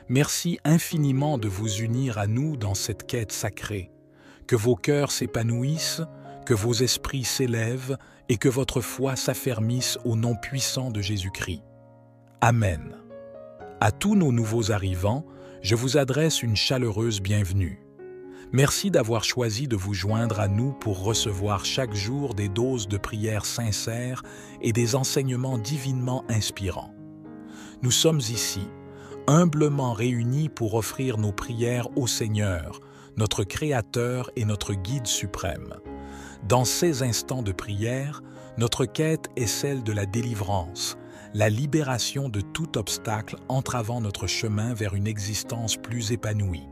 Merci infiniment de vous unir à nous dans cette quête sacrée. Que vos cœurs s'épanouissent, que vos esprits s'élèvent et que votre foi s'affermisse au nom puissant de Jésus-Christ. Amen. À tous nos nouveaux arrivants, je vous adresse une chaleureuse bienvenue. Merci d'avoir choisi de vous joindre à nous pour recevoir chaque jour des doses de prières sincères et des enseignements divinement inspirants. Nous sommes ici, humblement réunis pour offrir nos prières au Seigneur, notre Créateur et notre Guide suprême. Dans ces instants de prière, notre quête est celle de la délivrance, la libération de tout obstacle entravant notre chemin vers une existence plus épanouie.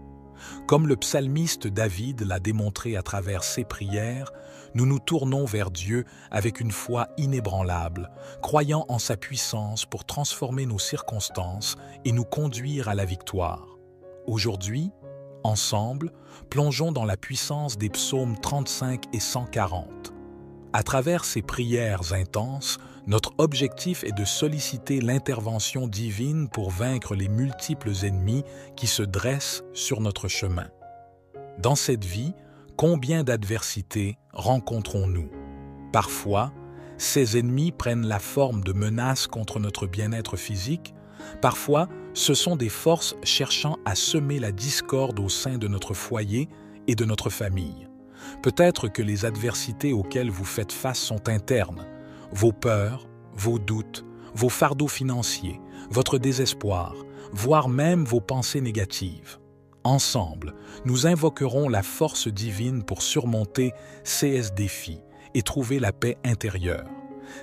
Comme le psalmiste David l'a démontré à travers ses prières, nous nous tournons vers Dieu avec une foi inébranlable, croyant en sa puissance pour transformer nos circonstances et nous conduire à la victoire. Aujourd'hui, ensemble, plongeons dans la puissance des psaumes 35 et 140. À travers ces prières intenses, notre objectif est de solliciter l'intervention divine pour vaincre les multiples ennemis qui se dressent sur notre chemin. Dans cette vie, combien d'adversités rencontrons-nous? Parfois, ces ennemis prennent la forme de menaces contre notre bien-être physique. Parfois, ce sont des forces cherchant à semer la discorde au sein de notre foyer et de notre famille. Peut-être que les adversités auxquelles vous faites face sont internes. Vos peurs, vos doutes, vos fardeaux financiers, votre désespoir, voire même vos pensées négatives. Ensemble, nous invoquerons la force divine pour surmonter ces défis et trouver la paix intérieure.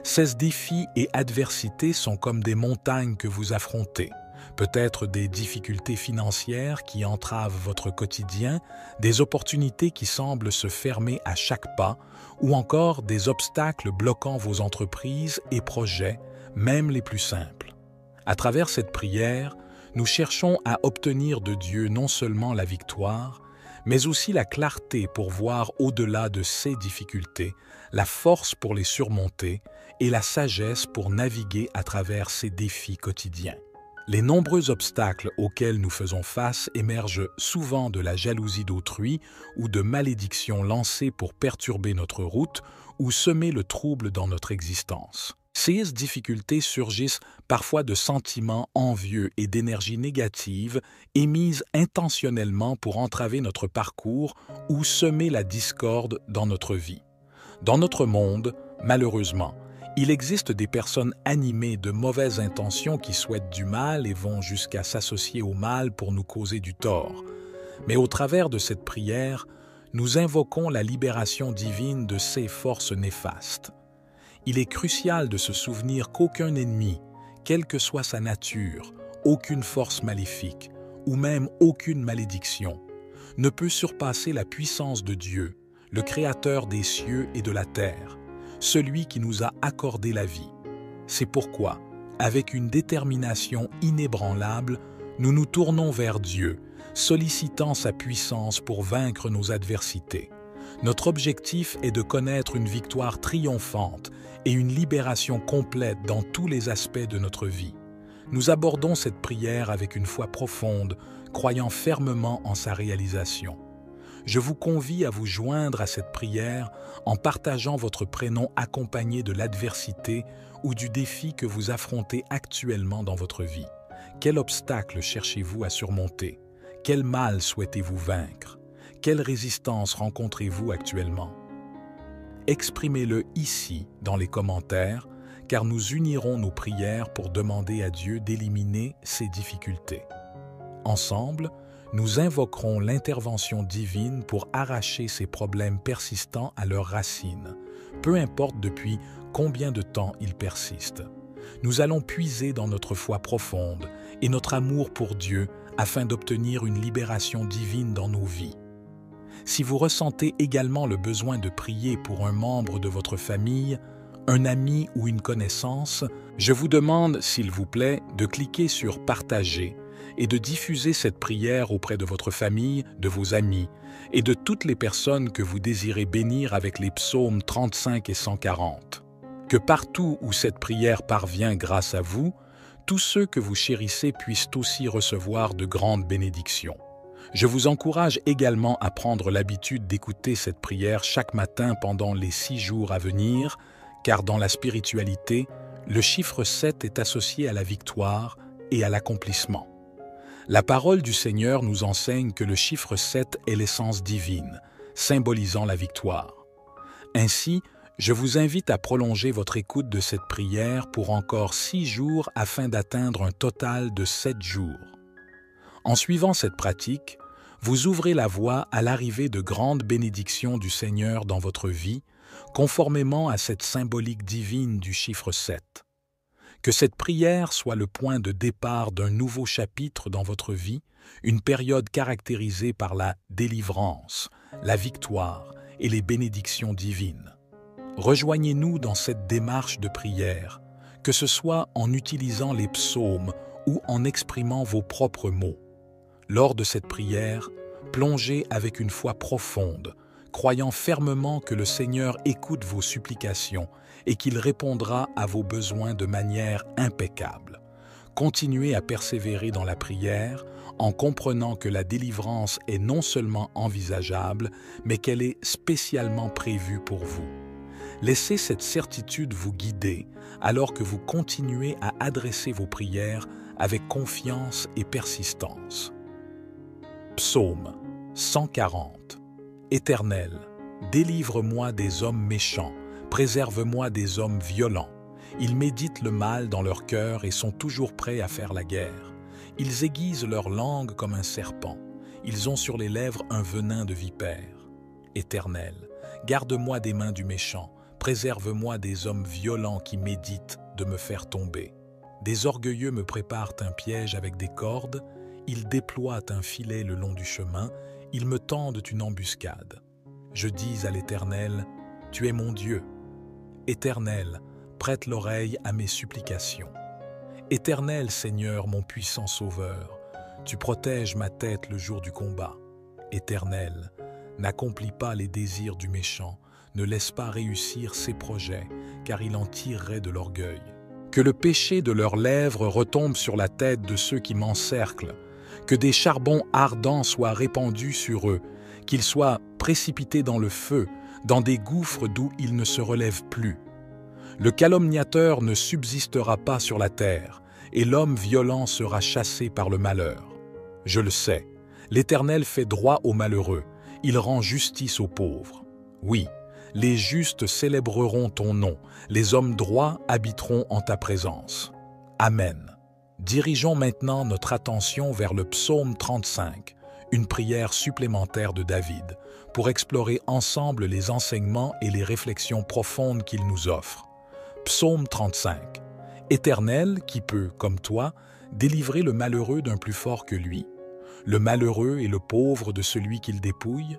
Ces défis et adversités sont comme des montagnes que vous affrontez. Peut-être des difficultés financières qui entravent votre quotidien, des opportunités qui semblent se fermer à chaque pas, ou encore des obstacles bloquant vos entreprises et projets, même les plus simples. À travers cette prière, nous cherchons à obtenir de Dieu non seulement la victoire, mais aussi la clarté pour voir au-delà de ces difficultés, la force pour les surmonter et la sagesse pour naviguer à travers ces défis quotidiens. Les nombreux obstacles auxquels nous faisons face émergent souvent de la jalousie d'autrui ou de malédictions lancées pour perturber notre route ou semer le trouble dans notre existence. Ces difficultés surgissent parfois de sentiments envieux et d'énergie négative émises intentionnellement pour entraver notre parcours ou semer la discorde dans notre vie. Dans notre monde, malheureusement, il existe des personnes animées de mauvaises intentions qui souhaitent du mal et vont jusqu'à s'associer au mal pour nous causer du tort. Mais au travers de cette prière, nous invoquons la libération divine de ces forces néfastes. Il est crucial de se souvenir qu'aucun ennemi, quelle que soit sa nature, aucune force maléfique ou même aucune malédiction, ne peut surpasser la puissance de Dieu, le Créateur des cieux et de la terre, celui qui nous a accordé la vie. C'est pourquoi, avec une détermination inébranlable, nous nous tournons vers Dieu, sollicitant sa puissance pour vaincre nos adversités. Notre objectif est de connaître une victoire triomphante et une libération complète dans tous les aspects de notre vie. Nous abordons cette prière avec une foi profonde, croyant fermement en sa réalisation. Je vous convie à vous joindre à cette prière en partageant votre prénom accompagné de l'adversité ou du défi que vous affrontez actuellement dans votre vie. Quel obstacle cherchez-vous à surmonter? Quel mal souhaitez-vous vaincre? Quelle résistance rencontrez-vous actuellement? Exprimez-le ici dans les commentaires, car nous unirons nos prières pour demander à Dieu d'éliminer ces difficultés. Ensemble, nous invoquerons l'intervention divine pour arracher ces problèmes persistants à leurs racines, peu importe depuis combien de temps ils persistent. Nous allons puiser dans notre foi profonde et notre amour pour Dieu afin d'obtenir une libération divine dans nos vies. Si vous ressentez également le besoin de prier pour un membre de votre famille, un ami ou une connaissance, je vous demande, s'il vous plaît, de cliquer sur « Partager » et de diffuser cette prière auprès de votre famille, de vos amis et de toutes les personnes que vous désirez bénir avec les psaumes 35 et 140. Que partout où cette prière parvient grâce à vous, tous ceux que vous chérissez puissent aussi recevoir de grandes bénédictions. Je vous encourage également à prendre l'habitude d'écouter cette prière chaque matin pendant les 6 jours à venir, car dans la spiritualité, le chiffre 7 est associé à la victoire et à l'accomplissement. La parole du Seigneur nous enseigne que le chiffre 7 est l'essence divine, symbolisant la victoire. Ainsi, je vous invite à prolonger votre écoute de cette prière pour encore 6 jours afin d'atteindre un total de 7 jours. En suivant cette pratique, vous ouvrez la voie à l'arrivée de grandes bénédictions du Seigneur dans votre vie, conformément à cette symbolique divine du chiffre 7. Que cette prière soit le point de départ d'un nouveau chapitre dans votre vie, une période caractérisée par la délivrance, la victoire et les bénédictions divines. Rejoignez-nous dans cette démarche de prière, que ce soit en utilisant les psaumes ou en exprimant vos propres mots. Lors de cette prière, plongez avec une foi profonde, croyant fermement que le Seigneur écoute vos supplications et qu'il répondra à vos besoins de manière impeccable. Continuez à persévérer dans la prière en comprenant que la délivrance est non seulement envisageable, mais qu'elle est spécialement prévue pour vous. Laissez cette certitude vous guider alors que vous continuez à adresser vos prières avec confiance et persistance. Psaume 140. Éternel, délivre-moi des hommes méchants, préserve-moi des hommes violents. Ils méditent le mal dans leur cœur et sont toujours prêts à faire la guerre. Ils aiguisent leur langue comme un serpent. Ils ont sur les lèvres un venin de vipère. Éternel, garde-moi des mains du méchant, préserve-moi des hommes violents qui méditent de me faire tomber. Des orgueilleux me préparent un piège avec des cordes, ils déploient un filet le long du chemin, ils me tendent une embuscade. Je dis à l'Éternel, « Tu es mon Dieu. » Éternel, prête l'oreille à mes supplications. Éternel Seigneur, mon puissant Sauveur, tu protèges ma tête le jour du combat. Éternel, n'accomplis pas les désirs du méchant, ne laisse pas réussir ses projets, car il en tirerait de l'orgueil. Que le péché de leurs lèvres retombe sur la tête de ceux qui m'encerclent, que des charbons ardents soient répandus sur eux, qu'ils soient précipités dans le feu, dans des gouffres d'où ils ne se relèvent plus. Le calomniateur ne subsistera pas sur la terre, et l'homme violent sera chassé par le malheur. Je le sais, l'Éternel fait droit aux malheureux, il rend justice aux pauvres. Oui, les justes célébreront ton nom, les hommes droits habiteront en ta présence. Amen. Dirigeons maintenant notre attention vers le psaume 35, une prière supplémentaire de David, pour explorer ensemble les enseignements et les réflexions profondes qu'il nous offre. Psaume 35. Éternel, qui peut, comme toi, délivrer le malheureux d'un plus fort que lui, le malheureux et le pauvre de celui qu'il dépouille?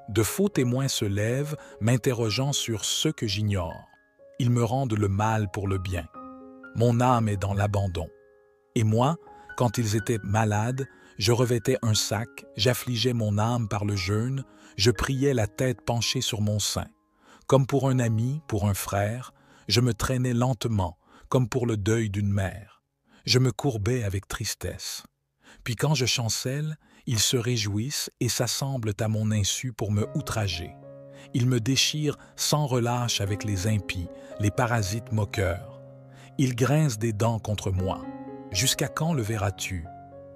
De faux témoins se lèvent, m'interrogeant sur ce que j'ignore. Ils me rendent le mal pour le bien. Mon âme est dans l'abandon. Et moi, quand ils étaient malades, je revêtais un sac, j'affligeais mon âme par le jeûne, je priais la tête penchée sur mon sein. Comme pour un ami, pour un frère, je me traînais lentement, comme pour le deuil d'une mère. Je me courbais avec tristesse. Puis quand je chancelle, ils se réjouissent et s'assemblent à mon insu pour me outrager. Ils me déchirent sans relâche avec les impies, les parasites moqueurs. Ils grincent des dents contre moi. Jusqu'à quand le verras-tu?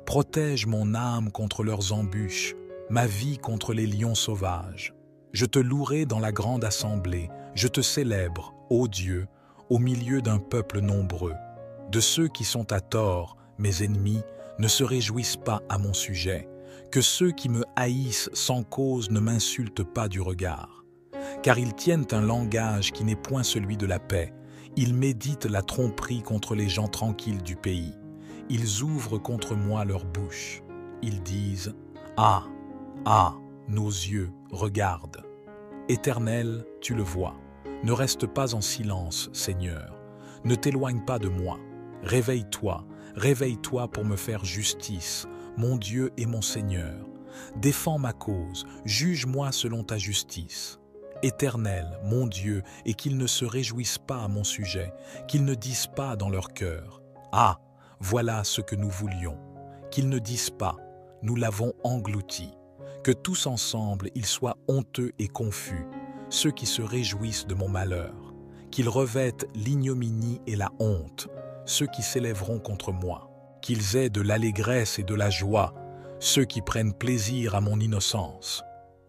Protège mon âme contre leurs embûches, ma vie contre les lions sauvages. Je te louerai dans la grande assemblée, je te célèbre, ô Dieu, au milieu d'un peuple nombreux. De ceux qui sont à tort, mes ennemis, ne se réjouissent pas à mon sujet, que ceux qui me haïssent sans cause ne m'insultent pas du regard. Car ils tiennent un langage qui n'est point celui de la paix, ils méditent la tromperie contre les gens tranquilles du pays. Ils ouvrent contre moi leur bouche. Ils disent « Ah, ah, nos yeux, regardent. » Éternel, tu le vois. Ne reste pas en silence, Seigneur. Ne t'éloigne pas de moi. Réveille-toi, réveille-toi pour me faire justice, mon Dieu et mon Seigneur. Défends ma cause, juge-moi selon ta justice. Éternel, mon Dieu, et qu'ils ne se réjouissent pas à mon sujet, qu'ils ne disent pas dans leur cœur « Ah, voilà ce que nous voulions. Qu'ils ne disent pas, nous l'avons englouti. Que tous ensemble ils soient honteux et confus, ceux qui se réjouissent de mon malheur. Qu'ils revêtent l'ignominie et la honte, ceux qui s'élèveront contre moi. Qu'ils aient de l'allégresse et de la joie, ceux qui prennent plaisir à mon innocence.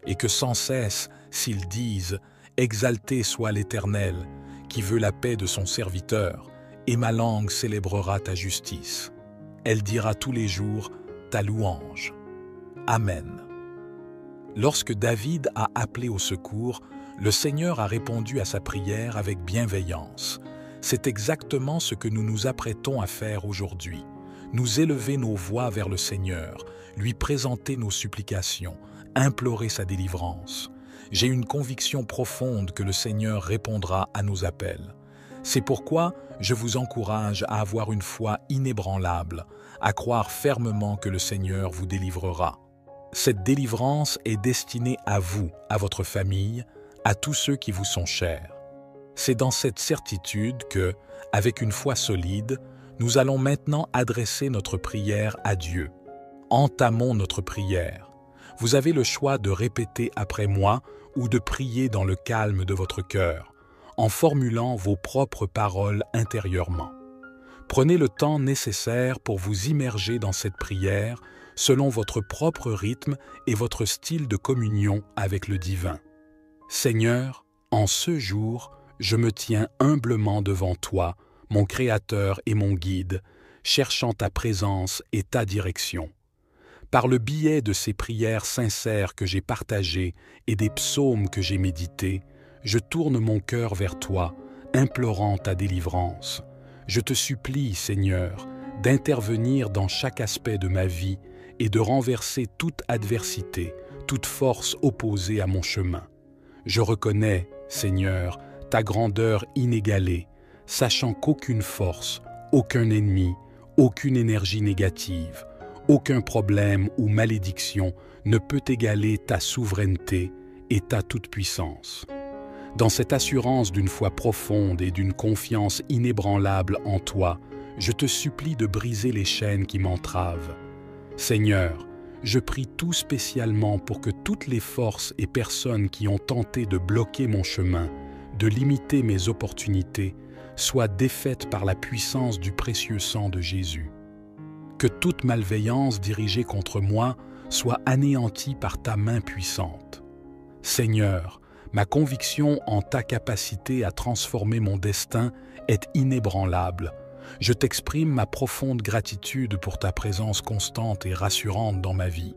Et que sans cesse, s'ils disent « Exalté soit l'Éternel, qui veut la paix de son serviteur, et ma langue célébrera ta justice. Elle dira tous les jours ta louange. Amen. » Lorsque David a appelé au secours, le Seigneur a répondu à sa prière avec bienveillance. C'est exactement ce que nous nous apprêtons à faire aujourd'hui. Nous élever nos voix vers le Seigneur, lui présenter nos supplications, implorer sa délivrance. J'ai une conviction profonde que le Seigneur répondra à nos appels. C'est pourquoi je vous encourage à avoir une foi inébranlable, à croire fermement que le Seigneur vous délivrera. Cette délivrance est destinée à vous, à votre famille, à tous ceux qui vous sont chers. C'est dans cette certitude que, avec une foi solide, nous allons maintenant adresser notre prière à Dieu. Entamons notre prière. Vous avez le choix de répéter après moi ou de prier dans le calme de votre cœur, en formulant vos propres paroles intérieurement. Prenez le temps nécessaire pour vous immerger dans cette prière selon votre propre rythme et votre style de communion avec le divin. Seigneur, en ce jour, je me tiens humblement devant toi, mon Créateur et mon Guide, cherchant ta présence et ta direction. Par le biais de ces prières sincères que j'ai partagées et des psaumes que j'ai médités, je tourne mon cœur vers toi, implorant ta délivrance. Je te supplie, Seigneur, d'intervenir dans chaque aspect de ma vie et de renverser toute adversité, toute force opposée à mon chemin. Je reconnais, Seigneur, ta grandeur inégalée, sachant qu'aucune force, aucun ennemi, aucune énergie négative, aucun problème ou malédiction ne peut égaler ta souveraineté et ta toute-puissance. Dans cette assurance d'une foi profonde et d'une confiance inébranlable en toi, je te supplie de briser les chaînes qui m'entravent. Seigneur, je prie tout spécialement pour que toutes les forces et personnes qui ont tenté de bloquer mon chemin, de limiter mes opportunités, soient défaites par la puissance du précieux sang de Jésus. Que toute malveillance dirigée contre moi soit anéantie par ta main puissante. Seigneur, ma conviction en ta capacité à transformer mon destin est inébranlable. Je t'exprime ma profonde gratitude pour ta présence constante et rassurante dans ma vie.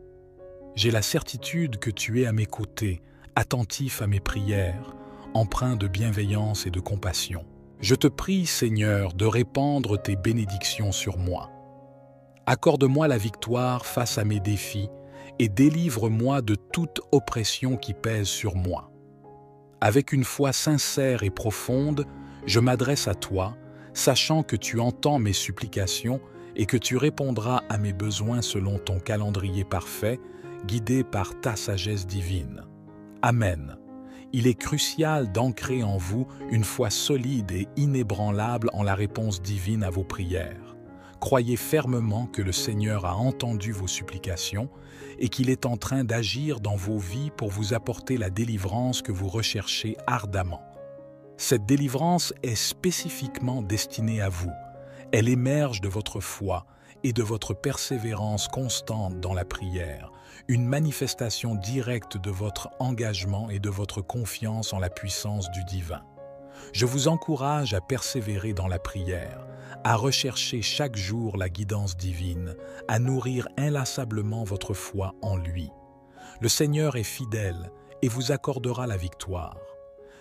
J'ai la certitude que tu es à mes côtés, attentif à mes prières, empreint de bienveillance et de compassion. Je te prie, Seigneur, de répandre tes bénédictions sur moi. Accorde-moi la victoire face à mes défis et délivre-moi de toute oppression qui pèse sur moi. Avec une foi sincère et profonde, je m'adresse à toi, sachant que tu entends mes supplications et que tu répondras à mes besoins selon ton calendrier parfait, guidé par ta sagesse divine. Amen. Il est crucial d'ancrer en vous une foi solide et inébranlable en la réponse divine à vos prières. Croyez fermement que le Seigneur a entendu vos supplications et qu'il est en train d'agir dans vos vies pour vous apporter la délivrance que vous recherchez ardemment. Cette délivrance est spécifiquement destinée à vous. Elle émerge de votre foi et de votre persévérance constante dans la prière, une manifestation directe de votre engagement et de votre confiance en la puissance du divin. Je vous encourage à persévérer dans la prière, à rechercher chaque jour la guidance divine, à nourrir inlassablement votre foi en lui. Le Seigneur est fidèle et vous accordera la victoire.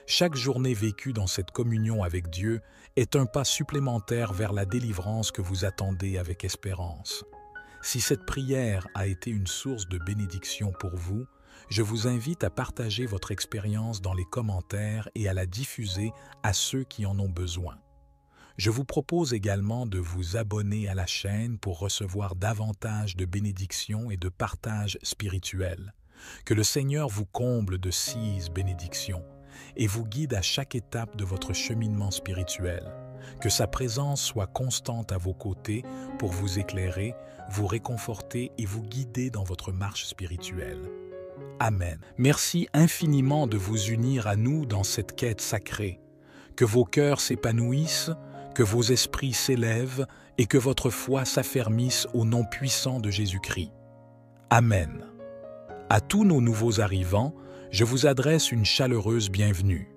Chaque journée vécue dans cette communion avec Dieu est un pas supplémentaire vers la délivrance que vous attendez avec espérance. Si cette prière a été une source de bénédiction pour vous, je vous invite à partager votre expérience dans les commentaires et à la diffuser à ceux qui en ont besoin. Je vous propose également de vous abonner à la chaîne pour recevoir davantage de bénédictions et de partages spirituels. Que le Seigneur vous comble de 6 bénédictions et vous guide à chaque étape de votre cheminement spirituel. Que sa présence soit constante à vos côtés pour vous éclairer, vous réconforter et vous guider dans votre marche spirituelle. Amen. Merci infiniment de vous unir à nous dans cette quête sacrée. Que vos cœurs s'épanouissent, que vos esprits s'élèvent et que votre foi s'affermisse au nom puissant de Jésus-Christ. Amen. À tous nos nouveaux arrivants, je vous adresse une chaleureuse bienvenue.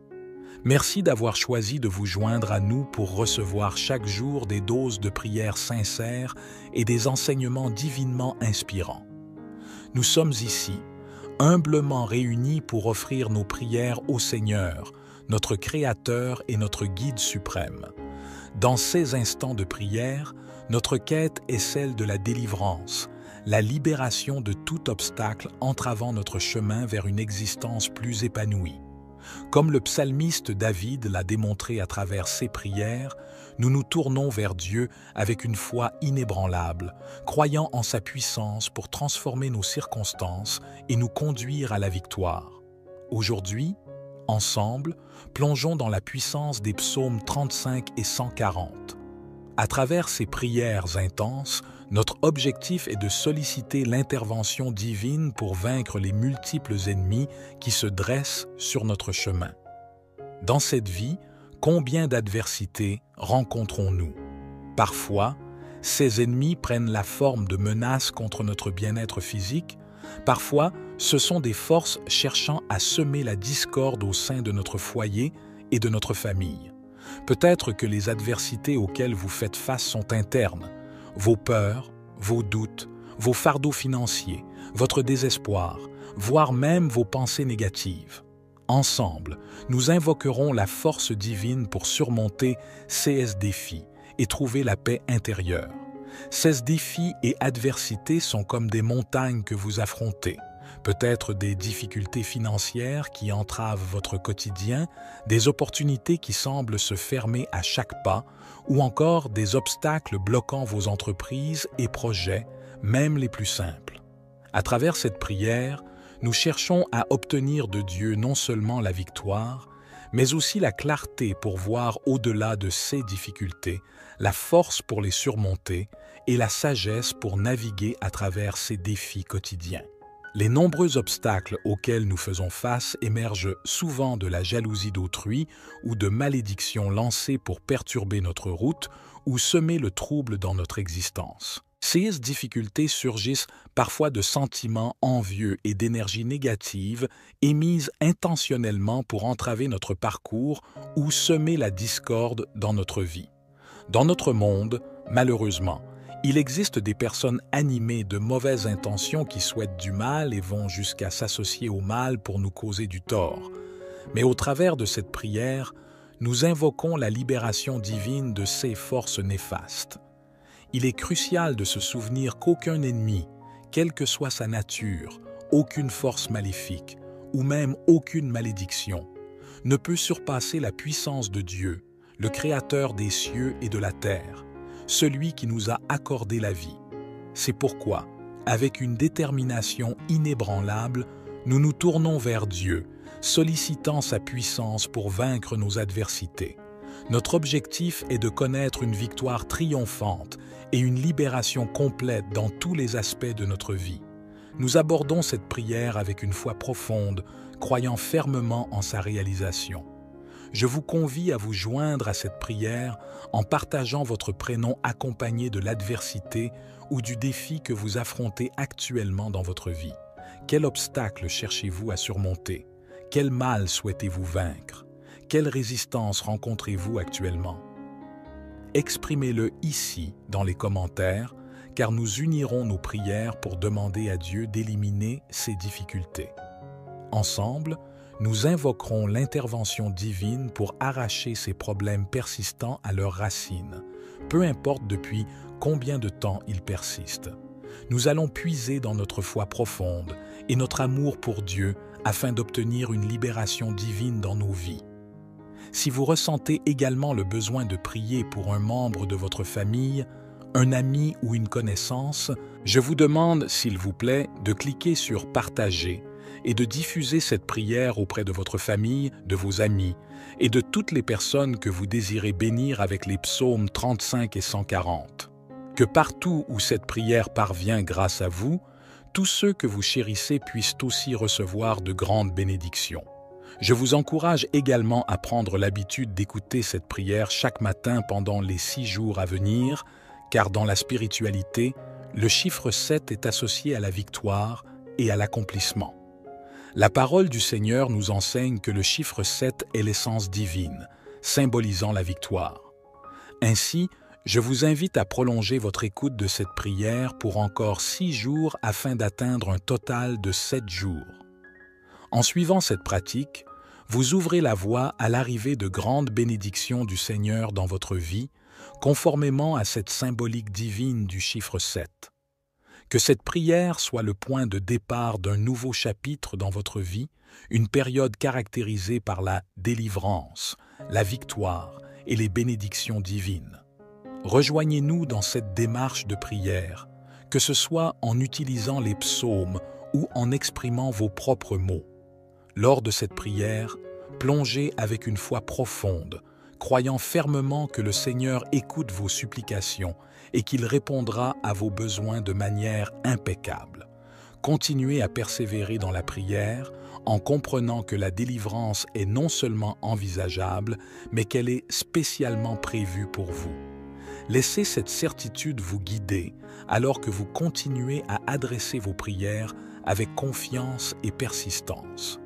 Merci d'avoir choisi de vous joindre à nous pour recevoir chaque jour des doses de prières sincères et des enseignements divinement inspirants. Nous sommes ici, humblement réunis pour offrir nos prières au Seigneur, notre Créateur et notre Guide suprême. Dans ces instants de prière, notre quête est celle de la délivrance, la libération de tout obstacle entravant notre chemin vers une existence plus épanouie. Comme le psalmiste David l'a démontré à travers ses prières, nous nous tournons vers Dieu avec une foi inébranlable, croyant en sa puissance pour transformer nos circonstances et nous conduire à la victoire. Aujourd'hui, ensemble, plongeons dans la puissance des psaumes 35 et 140. À travers ces prières intenses, notre objectif est de solliciter l'intervention divine pour vaincre les multiples ennemis qui se dressent sur notre chemin. Dans cette vie, combien d'adversités rencontrons-nous? Parfois, ces ennemis prennent la forme de menaces contre notre bien-être physique. Parfois, ce sont des forces cherchant à semer la discorde au sein de notre foyer et de notre famille. Peut-être que les adversités auxquelles vous faites face sont internes. Vos peurs, vos doutes, vos fardeaux financiers, votre désespoir, voire même vos pensées négatives. Ensemble, nous invoquerons la force divine pour surmonter ces défis et trouver la paix intérieure. Ces défis et adversités sont comme des montagnes que vous affrontez. Peut-être des difficultés financières qui entravent votre quotidien, des opportunités qui semblent se fermer à chaque pas, ou encore des obstacles bloquant vos entreprises et projets, même les plus simples. À travers cette prière, nous cherchons à obtenir de Dieu non seulement la victoire, mais aussi la clarté pour voir au-delà de ces difficultés, la force pour les surmonter et la sagesse pour naviguer à travers ces défis quotidiens. Les nombreux obstacles auxquels nous faisons face émergent souvent de la jalousie d'autrui ou de malédictions lancées pour perturber notre route ou semer le trouble dans notre existence. Ces difficultés surgissent parfois de sentiments envieux et d'énergie négative émises intentionnellement pour entraver notre parcours ou semer la discorde dans notre vie. Dans notre monde, malheureusement, il existe des personnes animées de mauvaises intentions qui souhaitent du mal et vont jusqu'à s'associer au mal pour nous causer du tort. Mais au travers de cette prière, nous invoquons la libération divine de ces forces néfastes. Il est crucial de se souvenir qu'aucun ennemi, quelle que soit sa nature, aucune force maléfique ou même aucune malédiction, ne peut surpasser la puissance de Dieu, le Créateur des cieux et de la terre, celui qui nous a accordé la vie. C'est pourquoi, avec une détermination inébranlable, nous nous tournons vers Dieu, sollicitant sa puissance pour vaincre nos adversités. Notre objectif est de connaître une victoire triomphante et une libération complète dans tous les aspects de notre vie. Nous abordons cette prière avec une foi profonde, croyant fermement en sa réalisation. Je vous convie à vous joindre à cette prière en partageant votre prénom accompagné de l'adversité ou du défi que vous affrontez actuellement dans votre vie. Quel obstacle cherchez-vous à surmonter? Quel mal souhaitez-vous vaincre? Quelle résistance rencontrez-vous actuellement? Exprimez-le ici dans les commentaires, car nous unirons nos prières pour demander à Dieu d'éliminer ces difficultés. Ensemble, nous invoquerons l'intervention divine pour arracher ces problèmes persistants à leurs racines, peu importe depuis combien de temps ils persistent. Nous allons puiser dans notre foi profonde et notre amour pour Dieu afin d'obtenir une libération divine dans nos vies. Si vous ressentez également le besoin de prier pour un membre de votre famille, un ami ou une connaissance, je vous demande, s'il vous plaît, de cliquer sur « Partager » et de diffuser cette prière auprès de votre famille, de vos amis et de toutes les personnes que vous désirez bénir avec les psaumes 35 et 140. Que partout où cette prière parvient grâce à vous, tous ceux que vous chérissez puissent aussi recevoir de grandes bénédictions. Je vous encourage également à prendre l'habitude d'écouter cette prière chaque matin pendant les 6 jours à venir, car dans la spiritualité, le chiffre 7 est associé à la victoire et à l'accomplissement. La parole du Seigneur nous enseigne que le chiffre 7 est l'essence divine, symbolisant la victoire. Ainsi, je vous invite à prolonger votre écoute de cette prière pour encore 6 jours afin d'atteindre un total de 7 jours. En suivant cette pratique, vous ouvrez la voie à l'arrivée de grandes bénédictions du Seigneur dans votre vie, conformément à cette symbolique divine du chiffre 7. Que cette prière soit le point de départ d'un nouveau chapitre dans votre vie, une période caractérisée par la délivrance, la victoire et les bénédictions divines. Rejoignez-nous dans cette démarche de prière, que ce soit en utilisant les psaumes ou en exprimant vos propres mots. Lors de cette prière, plongez avec une foi profonde, croyant fermement que le Seigneur écoute vos supplications et qu'il répondra à vos besoins de manière impeccable. Continuez à persévérer dans la prière en comprenant que la délivrance est non seulement envisageable, mais qu'elle est spécialement prévue pour vous. Laissez cette certitude vous guider alors que vous continuez à adresser vos prières avec confiance et persistance.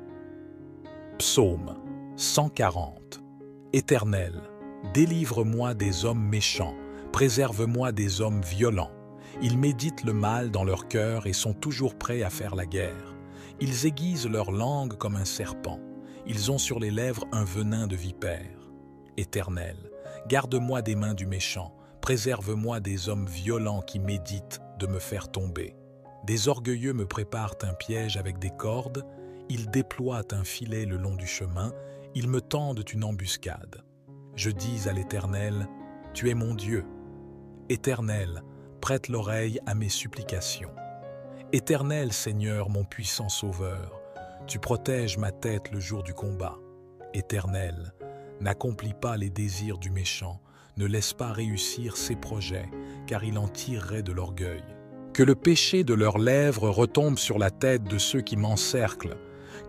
Psaume 140. Éternel, délivre-moi des hommes méchants, préserve-moi des hommes violents. Ils méditent le mal dans leur cœur et sont toujours prêts à faire la guerre. Ils aiguisent leur langue comme un serpent. Ils ont sur les lèvres un venin de vipère. Éternel, garde-moi des mains du méchant, préserve-moi des hommes violents qui méditent de me faire tomber. Des orgueilleux me préparent un piège avec des cordes, ils déploient un filet le long du chemin, ils me tendent une embuscade. Je dis à l'Éternel, « Tu es mon Dieu. » Éternel, prête l'oreille à mes supplications. Éternel Seigneur, mon puissant Sauveur, tu protèges ma tête le jour du combat. Éternel, n'accomplis pas les désirs du méchant, ne laisse pas réussir ses projets, car il en tirerait de l'orgueil. Que le péché de leurs lèvres retombe sur la tête de ceux qui m'encerclent,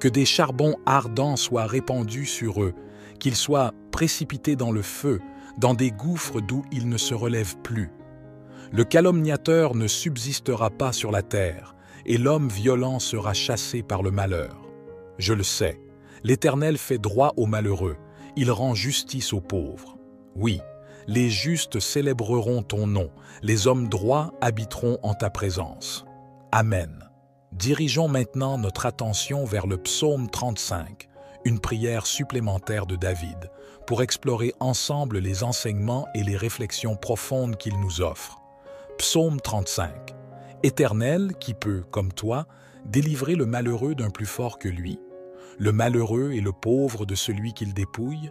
que des charbons ardents soient répandus sur eux, qu'ils soient précipités dans le feu, dans des gouffres d'où ils ne se relèvent plus. Le calomniateur ne subsistera pas sur la terre, et l'homme violent sera chassé par le malheur. Je le sais, l'Éternel fait droit aux malheureux, il rend justice aux pauvres. Oui, les justes célébreront ton nom, les hommes droits habiteront en ta présence. Amen. Dirigeons maintenant notre attention vers le psaume 35, une prière supplémentaire de David, pour explorer ensemble les enseignements et les réflexions profondes qu'il nous offre. Psaume 35. Éternel, qui peut, comme toi, délivrer le malheureux d'un plus fort que lui, le malheureux et le pauvre de celui qu'il dépouille?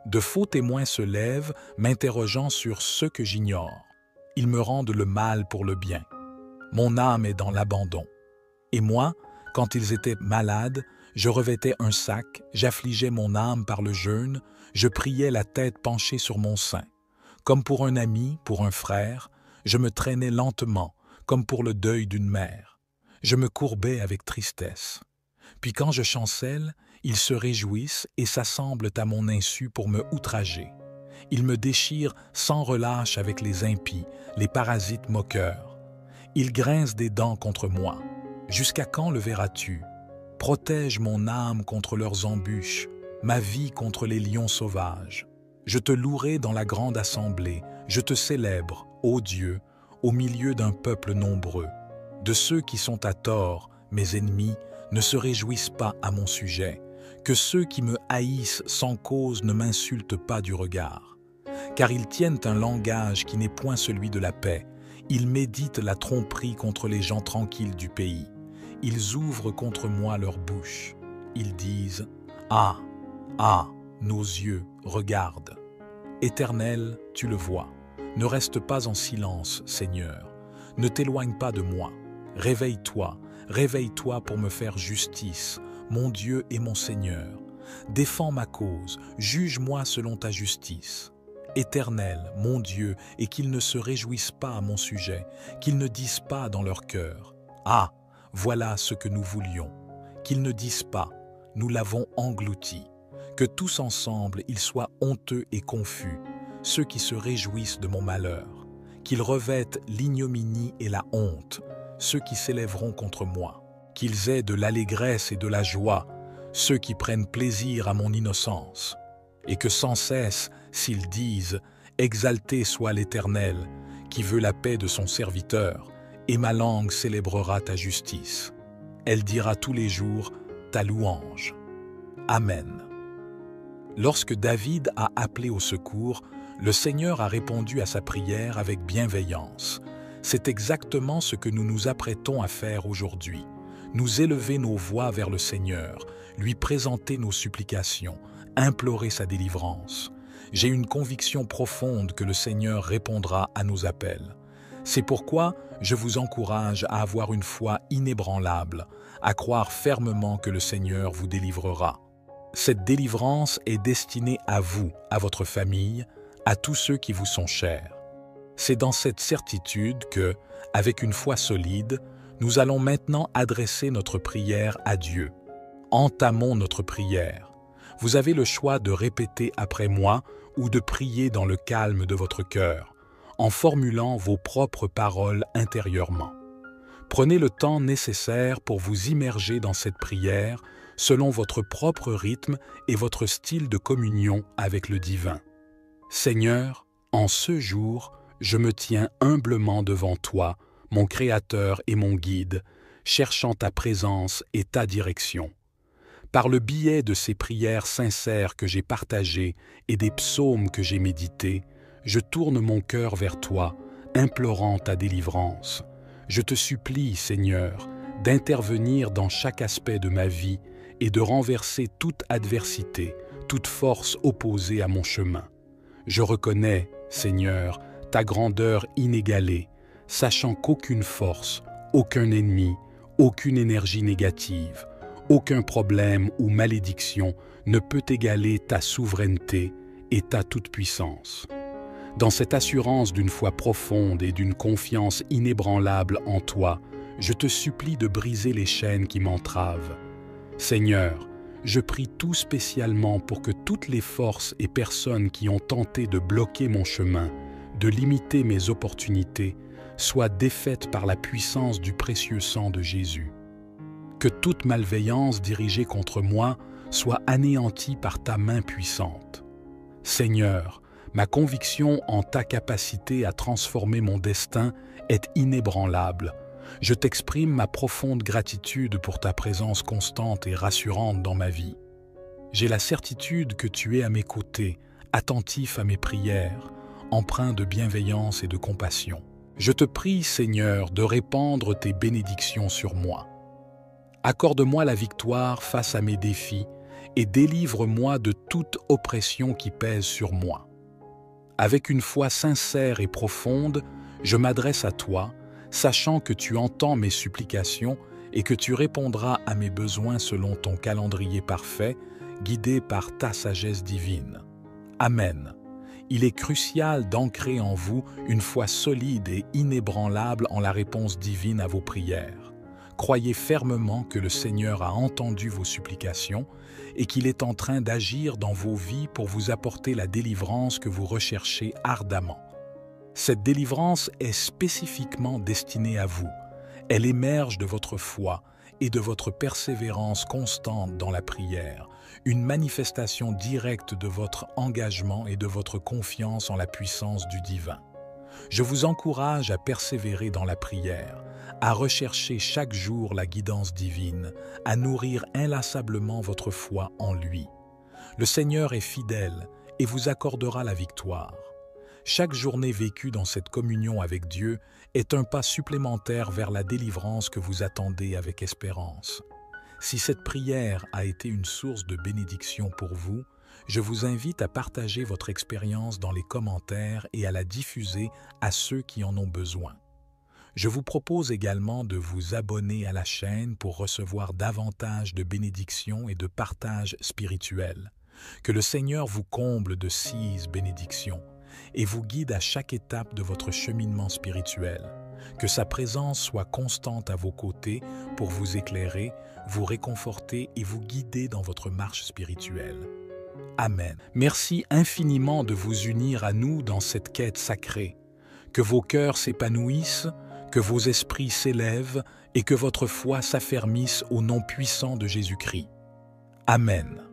De faux témoins se lèvent, m'interrogeant sur ce que j'ignore. Ils me rendent le mal pour le bien. Mon âme est dans l'abandon. Et moi, quand ils étaient malades, je revêtais un sac, j'affligeais mon âme par le jeûne, je priais la tête penchée sur mon sein. Comme pour un ami, pour un frère, je me traînais lentement, comme pour le deuil d'une mère. Je me courbais avec tristesse. Puis quand je chancelle, ils se réjouissent et s'assemblent à mon insu pour me outrager. Ils me déchirent sans relâche avec les impies, les parasites moqueurs. Ils grincent des dents contre moi. Jusqu'à quand le verras-tu? Protège mon âme contre leurs embûches, ma vie contre les lions sauvages. Je te louerai dans la grande assemblée, je te célèbre, ô Dieu, au milieu d'un peuple nombreux. De ceux qui sont à tort, mes ennemis, ne se réjouissent pas à mon sujet, que ceux qui me haïssent sans cause ne m'insultent pas du regard. Car ils tiennent un langage qui n'est point celui de la paix, ils méditent la tromperie contre les gens tranquilles du pays. Ils ouvrent contre moi leur bouche. Ils disent « Ah, ah, nos yeux, regardent. » Éternel, tu le vois. Ne reste pas en silence, Seigneur. Ne t'éloigne pas de moi. Réveille-toi, réveille-toi pour me faire justice, mon Dieu et mon Seigneur. Défends ma cause, juge-moi selon ta justice. Éternel, mon Dieu, et qu'ils ne se réjouissent pas à mon sujet, qu'ils ne disent pas dans leur cœur, « Ah, voilà ce que nous voulions », qu'ils ne disent pas, « Nous l'avons englouti », que tous ensemble ils soient honteux et confus, ceux qui se réjouissent de mon malheur, qu'ils revêtent l'ignominie et la honte, ceux qui s'élèveront contre moi, qu'ils aient de l'allégresse et de la joie, ceux qui prennent plaisir à mon innocence, et que sans cesse, s'ils disent « Exalté soit l'Éternel, qui veut la paix de son serviteur, et ma langue célébrera ta justice. Elle dira tous les jours ta louange. » Amen. Lorsque David a appelé au secours, le Seigneur a répondu à sa prière avec bienveillance. C'est exactement ce que nous nous apprêtons à faire aujourd'hui. Nous élever nos voix vers le Seigneur, lui présenter nos supplications, implorer sa délivrance. J'ai une conviction profonde que le Seigneur répondra à nos appels. C'est pourquoi je vous encourage à avoir une foi inébranlable, à croire fermement que le Seigneur vous délivrera. Cette délivrance est destinée à vous, à votre famille, à tous ceux qui vous sont chers. C'est dans cette certitude que, avec une foi solide, nous allons maintenant adresser notre prière à Dieu. Entamons notre prière. Vous avez le choix de répéter après moi ou de prier dans le calme de votre cœur, en formulant vos propres paroles intérieurement. Prenez le temps nécessaire pour vous immerger dans cette prière selon votre propre rythme et votre style de communion avec le divin. Seigneur, en ce jour, je me tiens humblement devant toi, mon Créateur et mon Guide, cherchant ta présence et ta direction. Par le biais de ces prières sincères que j'ai partagées et des psaumes que j'ai médités, je tourne mon cœur vers toi, implorant ta délivrance. Je te supplie, Seigneur, d'intervenir dans chaque aspect de ma vie et de renverser toute adversité, toute force opposée à mon chemin. Je reconnais, Seigneur, ta grandeur inégalée, sachant qu'aucune force, aucun ennemi, aucune énergie négative, aucun problème ou malédiction ne peut égaler ta souveraineté et ta toute-puissance. Dans cette assurance d'une foi profonde et d'une confiance inébranlable en toi, je te supplie de briser les chaînes qui m'entravent. Seigneur, je prie tout spécialement pour que toutes les forces et personnes qui ont tenté de bloquer mon chemin, de limiter mes opportunités, soient défaites par la puissance du précieux sang de Jésus. Que toute malveillance dirigée contre moi soit anéantie par ta main puissante. Seigneur, ma conviction en ta capacité à transformer mon destin est inébranlable. Je t'exprime ma profonde gratitude pour ta présence constante et rassurante dans ma vie. J'ai la certitude que tu es à mes côtés, attentif à mes prières, empreint de bienveillance et de compassion. Je te prie, Seigneur, de répandre tes bénédictions sur moi. Accorde-moi la victoire face à mes défis et délivre-moi de toute oppression qui pèse sur moi. Avec une foi sincère et profonde, je m'adresse à toi, sachant que tu entends mes supplications et que tu répondras à mes besoins selon ton calendrier parfait, guidé par ta sagesse divine. Amen. Il est crucial d'ancrer en vous une foi solide et inébranlable en la réponse divine à vos prières. Croyez fermement que le Seigneur a entendu vos supplications et qu'il est en train d'agir dans vos vies pour vous apporter la délivrance que vous recherchez ardemment. Cette délivrance est spécifiquement destinée à vous. Elle émerge de votre foi et de votre persévérance constante dans la prière, une manifestation directe de votre engagement et de votre confiance en la puissance du divin. Je vous encourage à persévérer dans la prière, à rechercher chaque jour la guidance divine, à nourrir inlassablement votre foi en lui. Le Seigneur est fidèle et vous accordera la victoire. Chaque journée vécue dans cette communion avec Dieu est un pas supplémentaire vers la délivrance que vous attendez avec espérance. Si cette prière a été une source de bénédiction pour vous, je vous invite à partager votre expérience dans les commentaires et à la diffuser à ceux qui en ont besoin. Je vous propose également de vous abonner à la chaîne pour recevoir davantage de bénédictions et de partages spirituels. Que le Seigneur vous comble de 6 bénédictions et vous guide à chaque étape de votre cheminement spirituel. Que sa présence soit constante à vos côtés pour vous éclairer, vous réconforter et vous guider dans votre marche spirituelle. Amen. Merci infiniment de vous unir à nous dans cette quête sacrée. Que vos cœurs s'épanouissent, que vos esprits s'élèvent et que votre foi s'affermisse au nom puissant de Jésus-Christ. Amen.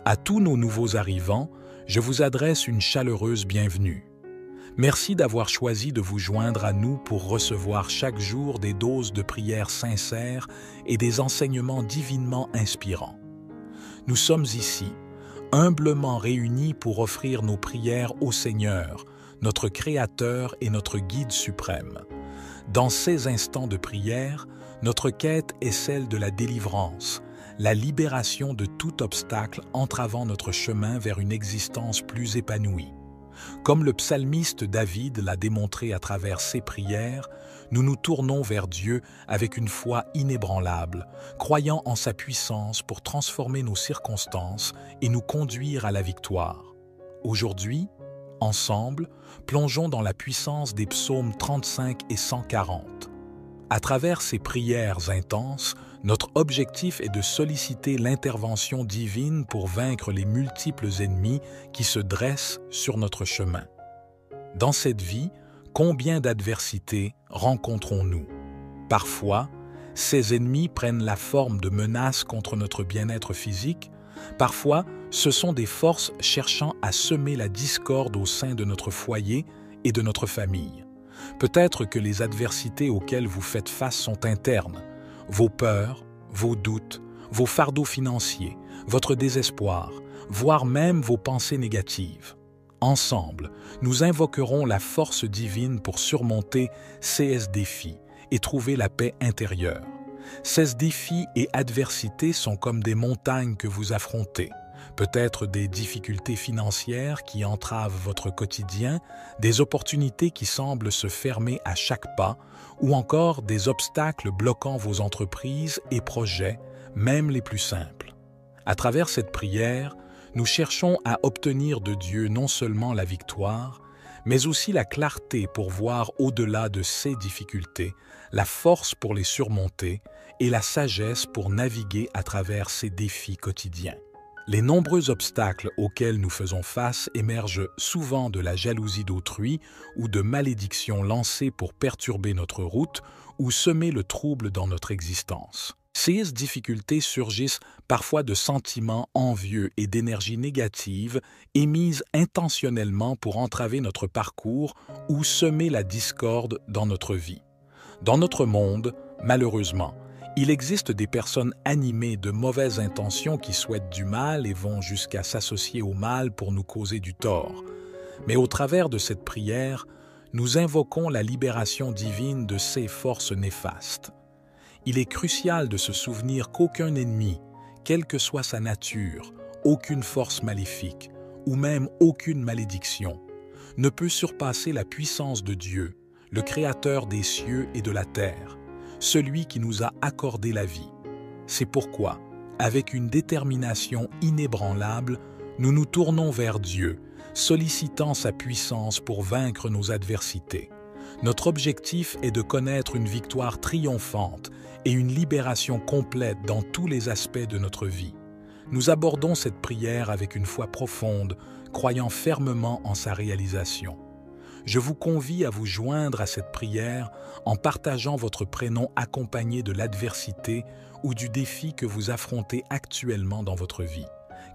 À tous nos nouveaux arrivants, je vous adresse une chaleureuse bienvenue. Merci d'avoir choisi de vous joindre à nous pour recevoir chaque jour des doses de prières sincères et des enseignements divinement inspirants. Nous sommes ici, humblement réunis pour offrir nos prières au Seigneur, notre Créateur et notre Guide suprême. Dans ces instants de prière, notre quête est celle de la délivrance, la libération de tout obstacle entravant notre chemin vers une existence plus épanouie. Comme le psalmiste David l'a démontré à travers ses prières, nous nous tournons vers Dieu avec une foi inébranlable, croyant en sa puissance pour transformer nos circonstances et nous conduire à la victoire. Aujourd'hui, ensemble, plongeons dans la puissance des psaumes 35 et 140. À travers ces prières intenses, notre objectif est de solliciter l'intervention divine pour vaincre les multiples ennemis qui se dressent sur notre chemin. Dans cette vie, combien d'adversités rencontrons-nous? Parfois, ces ennemis prennent la forme de menaces contre notre bien-être physique. Parfois, ce sont des forces cherchant à semer la discorde au sein de notre foyer et de notre famille. Peut-être que les adversités auxquelles vous faites face sont internes. Vos peurs, vos doutes, vos fardeaux financiers, votre désespoir, voire même vos pensées négatives. Ensemble, nous invoquerons la force divine pour surmonter ces défis et trouver la paix intérieure. Ces défis et adversités sont comme des montagnes que vous affrontez. Peut-être des difficultés financières qui entravent votre quotidien, des opportunités qui semblent se fermer à chaque pas, ou encore des obstacles bloquant vos entreprises et projets, même les plus simples. À travers cette prière, nous cherchons à obtenir de Dieu non seulement la victoire, mais aussi la clarté pour voir au-delà de ces difficultés, la force pour les surmonter et la sagesse pour naviguer à travers ces défis quotidiens. Les nombreux obstacles auxquels nous faisons face émergent souvent de la jalousie d'autrui ou de malédictions lancées pour perturber notre route ou semer le trouble dans notre existence. Ces difficultés surgissent parfois de sentiments envieux et d'énergie négative émises intentionnellement pour entraver notre parcours ou semer la discorde dans notre vie. Dans notre monde, malheureusement, il existe des personnes animées de mauvaises intentions qui souhaitent du mal et vont jusqu'à s'associer au mal pour nous causer du tort. Mais au travers de cette prière, nous invoquons la libération divine de ces forces néfastes. Il est crucial de se souvenir qu'aucun ennemi, quelle que soit sa nature, aucune force maléfique ou même aucune malédiction, ne peut surpasser la puissance de Dieu, le Créateur des cieux et de la terre, celui qui nous a accordé la vie. C'est pourquoi, avec une détermination inébranlable, nous nous tournons vers Dieu, sollicitant sa puissance pour vaincre nos adversités. Notre objectif est de connaître une victoire triomphante et une libération complète dans tous les aspects de notre vie. Nous abordons cette prière avec une foi profonde, croyant fermement en sa réalisation. Je vous convie à vous joindre à cette prière en partageant votre prénom accompagné de l'adversité ou du défi que vous affrontez actuellement dans votre vie.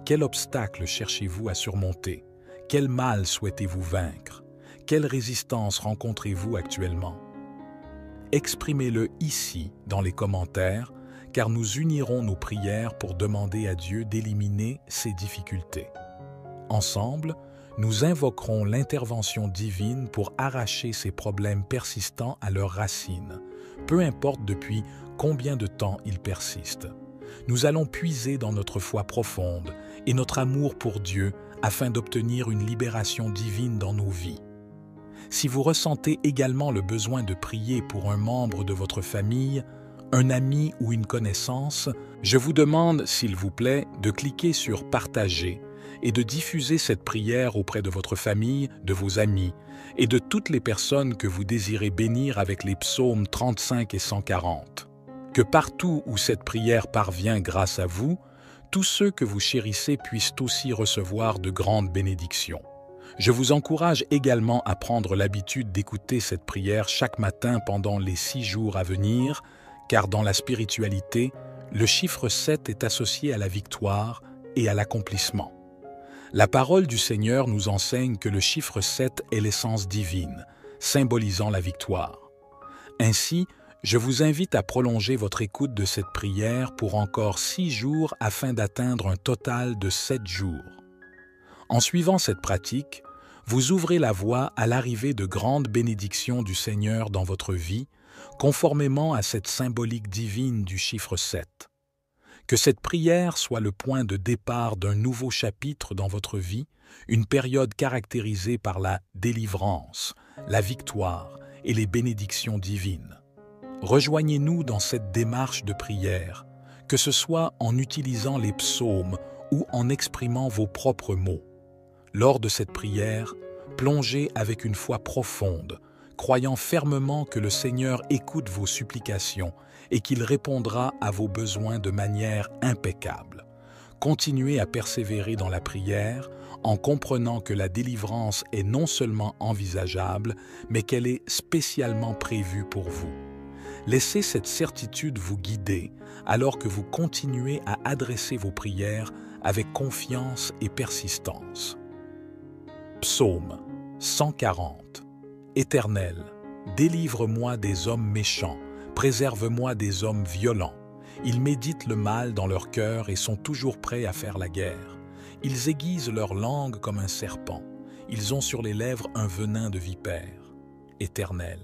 Quel obstacle cherchez-vous à surmonter? Quel mal souhaitez-vous vaincre? Quelle résistance rencontrez-vous actuellement? Exprimez-le ici dans les commentaires, car nous unirons nos prières pour demander à Dieu d'éliminer ces difficultés. Ensemble, nous invoquerons l'intervention divine pour arracher ces problèmes persistants à leurs racines, peu importe depuis combien de temps ils persistent. Nous allons puiser dans notre foi profonde et notre amour pour Dieu afin d'obtenir une libération divine dans nos vies. Si vous ressentez également le besoin de prier pour un membre de votre famille, un ami ou une connaissance, je vous demande, s'il vous plaît, de cliquer sur « Partager » et de diffuser cette prière auprès de votre famille, de vos amis et de toutes les personnes que vous désirez bénir avec les psaumes 35 et 140. Que partout où cette prière parvient grâce à vous, tous ceux que vous chérissez puissent aussi recevoir de grandes bénédictions. Je vous encourage également à prendre l'habitude d'écouter cette prière chaque matin pendant les 6 jours à venir, car dans la spiritualité, le chiffre 7 est associé à la victoire et à l'accomplissement. La parole du Seigneur nous enseigne que le chiffre 7 est l'essence divine, symbolisant la victoire. Ainsi, je vous invite à prolonger votre écoute de cette prière pour encore 6 jours afin d'atteindre un total de 7 jours. En suivant cette pratique, vous ouvrez la voie à l'arrivée de grandes bénédictions du Seigneur dans votre vie, conformément à cette symbolique divine du chiffre 7. Que cette prière soit le point de départ d'un nouveau chapitre dans votre vie, une période caractérisée par la délivrance, la victoire et les bénédictions divines. Rejoignez-nous dans cette démarche de prière, que ce soit en utilisant les psaumes ou en exprimant vos propres mots. Lors de cette prière, plongez avec une foi profonde, croyant fermement que le Seigneur écoute vos supplications et qu'il répondra à vos besoins de manière impeccable. Continuez à persévérer dans la prière en comprenant que la délivrance est non seulement envisageable, mais qu'elle est spécialement prévue pour vous. Laissez cette certitude vous guider alors que vous continuez à adresser vos prières avec confiance et persistance. Psaume 140. Éternel, délivre-moi des hommes méchants, préserve-moi des hommes violents. Ils méditent le mal dans leur cœur et sont toujours prêts à faire la guerre. Ils aiguisent leur langue comme un serpent. Ils ont sur les lèvres un venin de vipère. Éternel,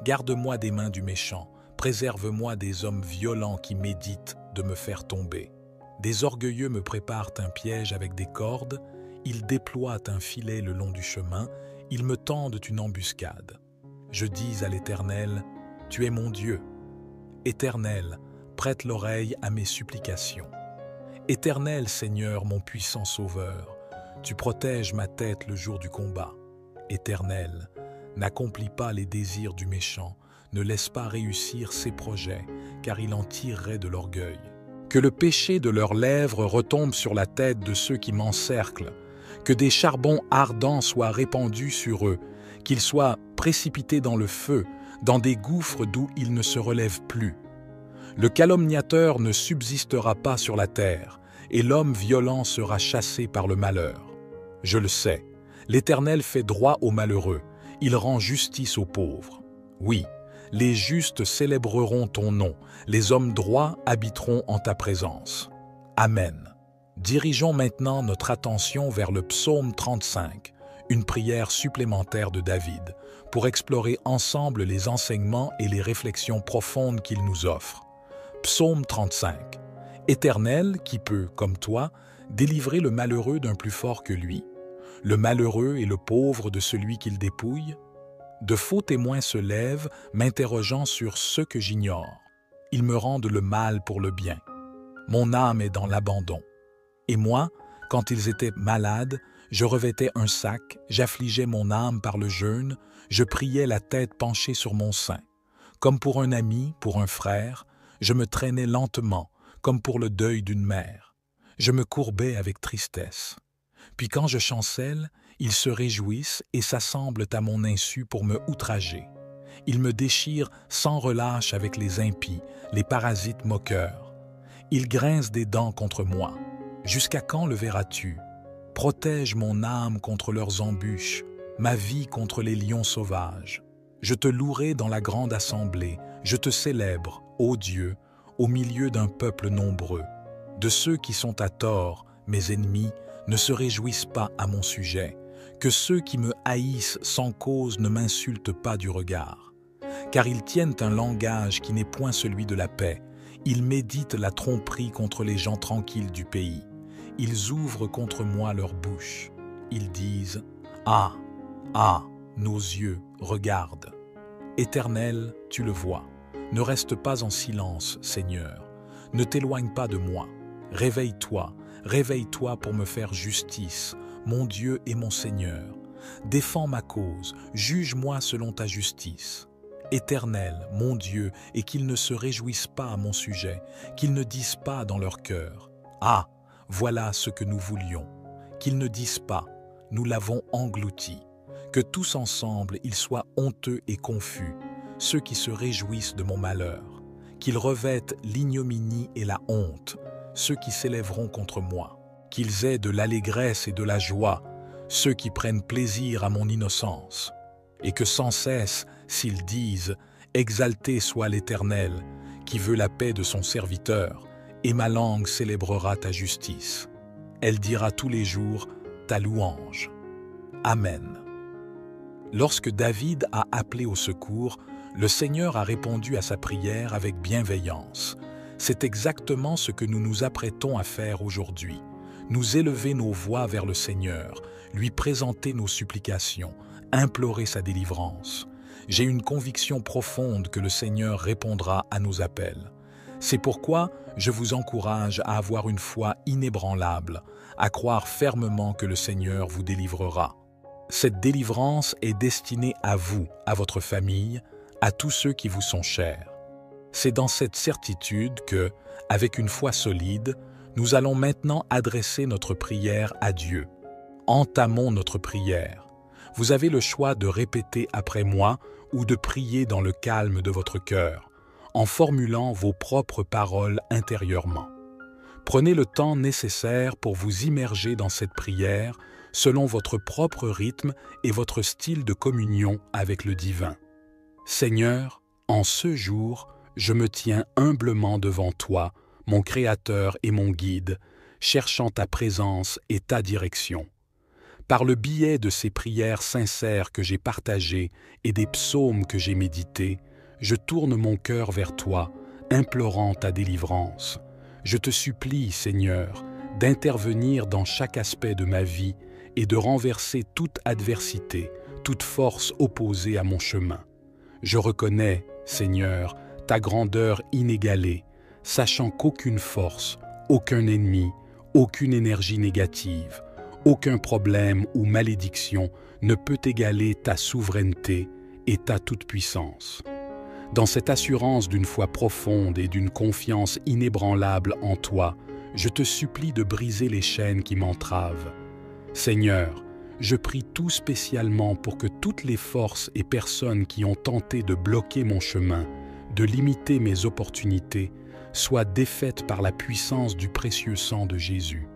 garde-moi des mains du méchant, préserve-moi des hommes violents qui méditent de me faire tomber. Des orgueilleux me préparent un piège avec des cordes, ils déploient un filet le long du chemin, ils me tendent une embuscade. Je dis à l'Éternel, « Tu es mon Dieu. » Éternel, prête l'oreille à mes supplications. Éternel Seigneur, mon puissant Sauveur, tu protèges ma tête le jour du combat. Éternel, n'accomplis pas les désirs du méchant, ne laisse pas réussir ses projets, car il en tirerait de l'orgueil. Que le péché de leurs lèvres retombe sur la tête de ceux qui m'encerclent, que des charbons ardents soient répandus sur eux, qu'ils soient précipités dans le feu, dans des gouffres d'où ils ne se relèvent plus. Le calomniateur ne subsistera pas sur la terre, et l'homme violent sera chassé par le malheur. Je le sais, l'Éternel fait droit aux malheureux, il rend justice aux pauvres. Oui, les justes célébreront ton nom, les hommes droits habiteront en ta présence. Amen. Dirigeons maintenant notre attention vers le psaume 35, une prière supplémentaire de David, pour explorer ensemble les enseignements et les réflexions profondes qu'il nous offre. Psaume 35. Éternel, qui peut, comme toi, délivrer le malheureux d'un plus fort que lui, le malheureux et le pauvre de celui qu'il dépouille? De faux témoins se lèvent, m'interrogeant sur ce que j'ignore. Ils me rendent le mal pour le bien. Mon âme est dans l'abandon. Et moi, quand ils étaient malades, je revêtais un sac, j'affligeais mon âme par le jeûne, je priais la tête penchée sur mon sein. Comme pour un ami, pour un frère, je me traînais lentement, comme pour le deuil d'une mère. Je me courbais avec tristesse. Puis quand je chancelle, ils se réjouissent et s'assemblent à mon insu pour me outrager. Ils me déchirent sans relâche avec les impies, les parasites moqueurs. Ils grincent des dents contre moi. Jusqu'à quand le verras-tu? Protège mon âme contre leurs embûches, ma vie contre les lions sauvages. Je te louerai dans la grande assemblée, je te célèbre, ô Dieu, au milieu d'un peuple nombreux. De ceux qui sont à tort, mes ennemis, ne se réjouissent pas à mon sujet, que ceux qui me haïssent sans cause ne m'insultent pas du regard. Car ils tiennent un langage qui n'est point celui de la paix, ils méditent la tromperie contre les gens tranquilles du pays. Ils ouvrent contre moi leur bouche. Ils disent « Ah, ah, nos yeux, regarde. Éternel, tu le vois. Ne reste pas en silence, Seigneur. Ne t'éloigne pas de moi. Réveille-toi, réveille-toi pour me faire justice, mon Dieu et mon Seigneur. Défends ma cause, juge-moi selon ta justice. Éternel, mon Dieu, et qu'ils ne se réjouissent pas à mon sujet, qu'ils ne disent pas dans leur cœur. Ah, voilà ce que nous voulions. Qu'ils ne disent pas, nous l'avons englouti. Que tous ensemble ils soient honteux et confus, ceux qui se réjouissent de mon malheur. Qu'ils revêtent l'ignominie et la honte, ceux qui s'élèveront contre moi. Qu'ils aient de l'allégresse et de la joie, ceux qui prennent plaisir à mon innocence. Et que sans cesse, s'ils disent « Exalté soit l'Éternel, qui veut la paix de son serviteur, et ma langue célébrera ta justice. Elle dira tous les jours ta louange. » Amen. Lorsque David a appelé au secours, le Seigneur a répondu à sa prière avec bienveillance. C'est exactement ce que nous nous apprêtons à faire aujourd'hui. Nous élever nos voix vers le Seigneur, lui présenter nos supplications, implorer sa délivrance. J'ai une conviction profonde que le Seigneur répondra à nos appels. C'est pourquoi je vous encourage à avoir une foi inébranlable, à croire fermement que le Seigneur vous délivrera. Cette délivrance est destinée à vous, à votre famille, à tous ceux qui vous sont chers. C'est dans cette certitude que, avec une foi solide, nous allons maintenant adresser notre prière à Dieu. Entamons notre prière. Vous avez le choix de répéter après moi ou de prier dans le calme de votre cœur, en formulant vos propres paroles intérieurement. Prenez le temps nécessaire pour vous immerger dans cette prière selon votre propre rythme et votre style de communion avec le divin. Seigneur, en ce jour, je me tiens humblement devant toi, mon Créateur et mon Guide, cherchant ta présence et ta direction. Par le biais de ces prières sincères que j'ai partagées et des psaumes que j'ai médités, je tourne mon cœur vers toi, implorant ta délivrance. Je te supplie, Seigneur, d'intervenir dans chaque aspect de ma vie et de renverser toute adversité, toute force opposée à mon chemin. Je reconnais, Seigneur, ta grandeur inégalée, sachant qu'aucune force, aucun ennemi, aucune énergie négative, aucun problème ou malédiction ne peut égaler ta souveraineté et ta toute-puissance. Dans cette assurance d'une foi profonde et d'une confiance inébranlable en toi, je te supplie de briser les chaînes qui m'entravent. Seigneur, je prie tout spécialement pour que toutes les forces et personnes qui ont tenté de bloquer mon chemin, de limiter mes opportunités, soient défaites par la puissance du précieux sang de Jésus.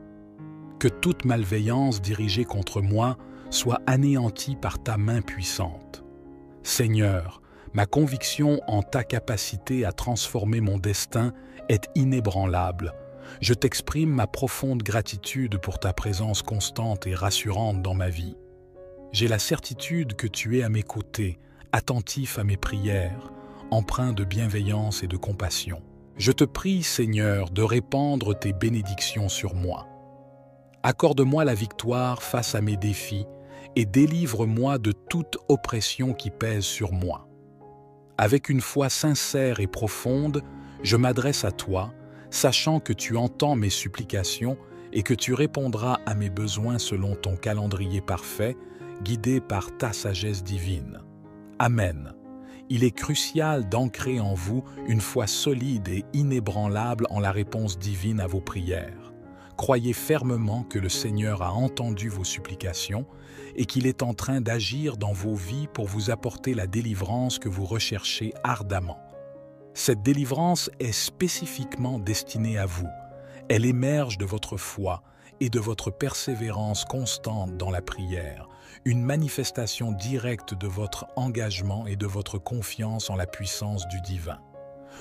Que toute malveillance dirigée contre moi soit anéantie par ta main puissante. Seigneur, ma conviction en ta capacité à transformer mon destin est inébranlable. Je t'exprime ma profonde gratitude pour ta présence constante et rassurante dans ma vie. J'ai la certitude que tu es à mes côtés, attentif à mes prières, empreint de bienveillance et de compassion. Je te prie, Seigneur, de répandre tes bénédictions sur moi. Accorde-moi la victoire face à mes défis et délivre-moi de toute oppression qui pèse sur moi. Avec une foi sincère et profonde, je m'adresse à toi, sachant que tu entends mes supplications et que tu répondras à mes besoins selon ton calendrier parfait, guidé par ta sagesse divine. Amen. Il est crucial d'ancrer en vous une foi solide et inébranlable en la réponse divine à vos prières. Croyez fermement que le Seigneur a entendu vos supplications et qu'il est en train d'agir dans vos vies pour vous apporter la délivrance que vous recherchez ardemment. Cette délivrance est spécifiquement destinée à vous. Elle émerge de votre foi et de votre persévérance constante dans la prière, une manifestation directe de votre engagement et de votre confiance en la puissance du divin.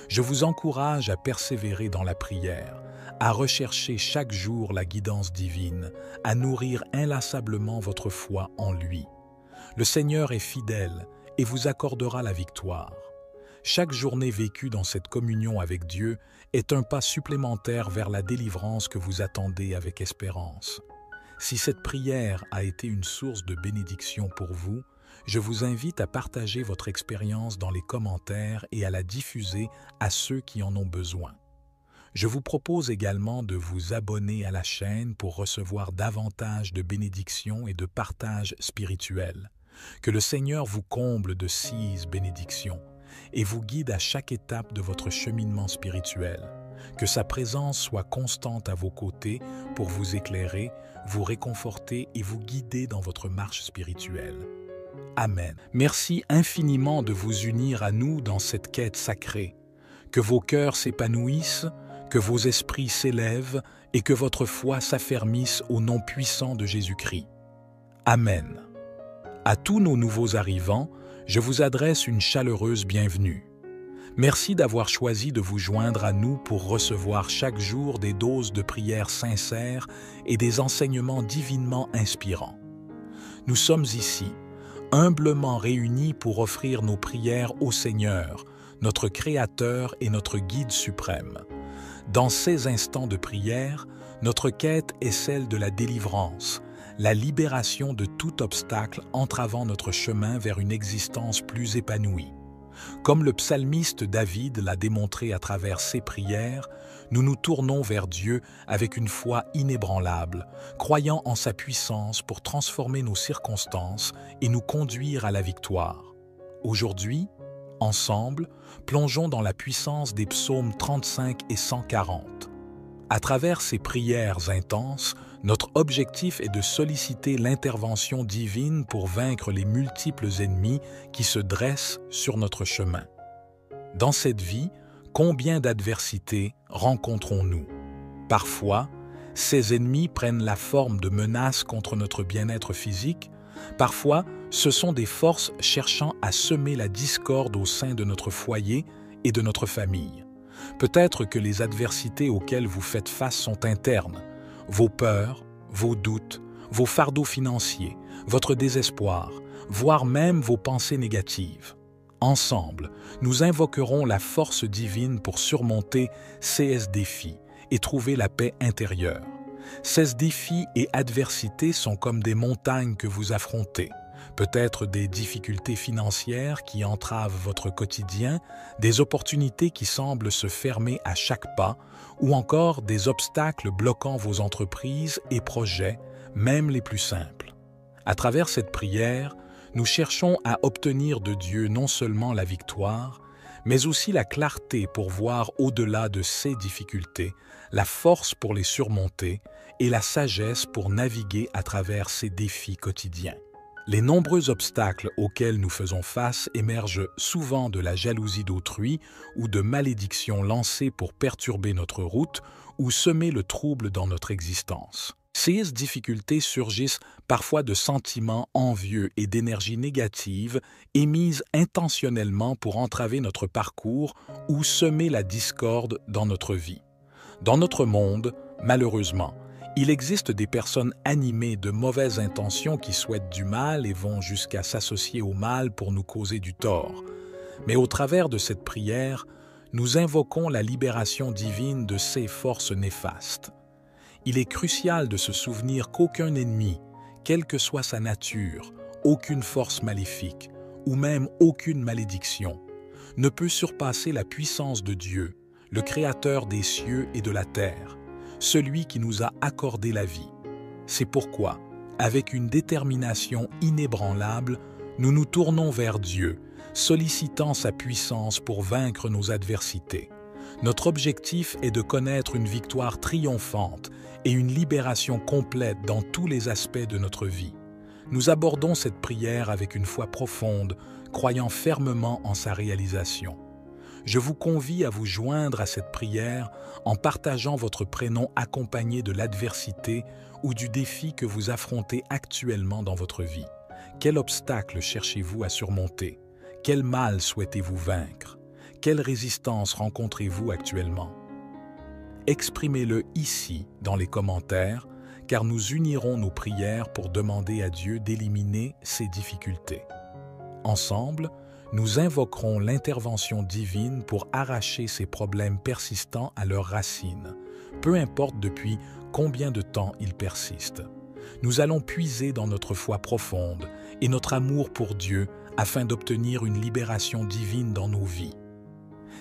Je vous encourage à persévérer dans la prière, à rechercher chaque jour la guidance divine, à nourrir inlassablement votre foi en lui. Le Seigneur est fidèle et vous accordera la victoire. Chaque journée vécue dans cette communion avec Dieu est un pas supplémentaire vers la délivrance que vous attendez avec espérance. Si cette prière a été une source de bénédiction pour vous, Je vous invite à partager votre expérience dans les commentaires et à la diffuser à ceux qui en ont besoin. Je vous propose également de vous abonner à la chaîne pour recevoir davantage de bénédictions et de partages spirituels. Que le Seigneur vous comble de 6 bénédictions et vous guide à chaque étape de votre cheminement spirituel. Que sa présence soit constante à vos côtés pour vous éclairer, vous réconforter et vous guider dans votre marche spirituelle. Amen. Merci infiniment de vous unir à nous dans cette quête sacrée. Que vos cœurs s'épanouissent, que vos esprits s'élèvent et que votre foi s'affermisse au nom puissant de Jésus-Christ. Amen. À tous nos nouveaux arrivants, je vous adresse une chaleureuse bienvenue. Merci d'avoir choisi de vous joindre à nous pour recevoir chaque jour des doses de prières sincères et des enseignements divinement inspirants. Nous sommes ici, humblement réunis pour offrir nos prières au Seigneur, notre Créateur et notre Guide suprême. Dans ces instants de prière, notre quête est celle de la délivrance, la libération de tout obstacle entravant notre chemin vers une existence plus épanouie. Comme le psalmiste David l'a démontré à travers ses prières, nous nous tournons vers Dieu avec une foi inébranlable, croyant en sa puissance pour transformer nos circonstances et nous conduire à la victoire. Aujourd'hui, ensemble, plongeons dans la puissance des psaumes 35 et 140. À travers ces prières intenses, notre objectif est de solliciter l'intervention divine pour vaincre les multiples ennemis qui se dressent sur notre chemin. Dans cette vie, combien d'adversités rencontrons-nous? Parfois, ces ennemis prennent la forme de menaces contre notre bien-être physique. Parfois, ce sont des forces cherchant à semer la discorde au sein de notre foyer et de notre famille. Peut-être que les adversités auxquelles vous faites face sont internes. Vos peurs, vos doutes, vos fardeaux financiers, votre désespoir, voire même vos pensées négatives. Ensemble, nous invoquerons la force divine pour surmonter ces défis et trouver la paix intérieure. Ces défis et adversités sont comme des montagnes que vous affrontez. Peut-être des difficultés financières qui entravent votre quotidien, des opportunités qui semblent se fermer à chaque pas, ou encore des obstacles bloquant vos entreprises et projets, même les plus simples. À travers cette prière, nous cherchons à obtenir de Dieu non seulement la victoire, mais aussi la clarté pour voir au-delà de ces difficultés, la force pour les surmonter et la sagesse pour naviguer à travers ces défis quotidiens. Les nombreux obstacles auxquels nous faisons face émergent souvent de la jalousie d'autrui ou de malédictions lancées pour perturber notre route ou semer le trouble dans notre existence. Ces difficultés surgissent parfois de sentiments envieux et d'énergie négative émises intentionnellement pour entraver notre parcours ou semer la discorde dans notre vie. Dans notre monde, malheureusement, il existe des personnes animées de mauvaises intentions qui souhaitent du mal et vont jusqu'à s'associer au mal pour nous causer du tort. Mais au travers de cette prière, nous invoquons la libération divine de ces forces néfastes. Il est crucial de se souvenir qu'aucun ennemi, quelle que soit sa nature, aucune force maléfique ou même aucune malédiction, ne peut surpasser la puissance de Dieu, le Créateur des cieux et de la terre, celui qui nous a accordé la vie. C'est pourquoi, avec une détermination inébranlable, nous nous tournons vers Dieu, sollicitant sa puissance pour vaincre nos adversités. Notre objectif est de connaître une victoire triomphante et une libération complète dans tous les aspects de notre vie. Nous abordons cette prière avec une foi profonde, croyant fermement en sa réalisation. Je vous convie à vous joindre à cette prière en partageant votre prénom accompagné de l'adversité ou du défi que vous affrontez actuellement dans votre vie. Quel obstacle cherchez-vous à surmonter? Quel mal souhaitez-vous vaincre? Quelle résistance rencontrez-vous actuellement? Exprimez-le ici dans les commentaires, car nous unirons nos prières pour demander à Dieu d'éliminer ces difficultés. Ensemble, nous invoquerons l'intervention divine pour arracher ces problèmes persistants à leurs racines, peu importe depuis combien de temps ils persistent. Nous allons puiser dans notre foi profonde et notre amour pour Dieu afin d'obtenir une libération divine dans nos vies.